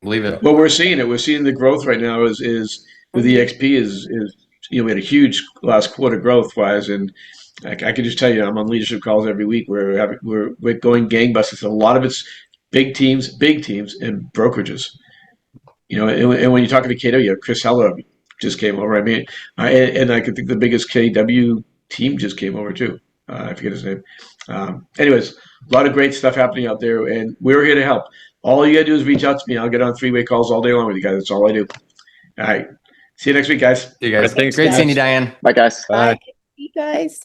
Speaker 4: Believe it.
Speaker 1: Well, we're seeing it. We're seeing the growth right now is with EXP is we had a huge last quarter growth wise, and I can just tell you, I'm on leadership calls every week. We're going gangbusters. A lot of it's big teams, and brokerages. And when you're talking to KW, Chris Heller just came over. I mean, and I could think the biggest KW team just came over too. I forget his name. Anyways, a lot of great stuff happening out there, and we're here to help. All you gotta do is reach out to me. I'll get on 3-way calls all day long with you guys. That's all I do. All right. See you next week, guys.
Speaker 4: See you guys.
Speaker 8: Thanks,
Speaker 4: Great
Speaker 8: guys.
Speaker 4: seeing you, Diane.
Speaker 5: Bye, guys.
Speaker 7: Bye, you guys.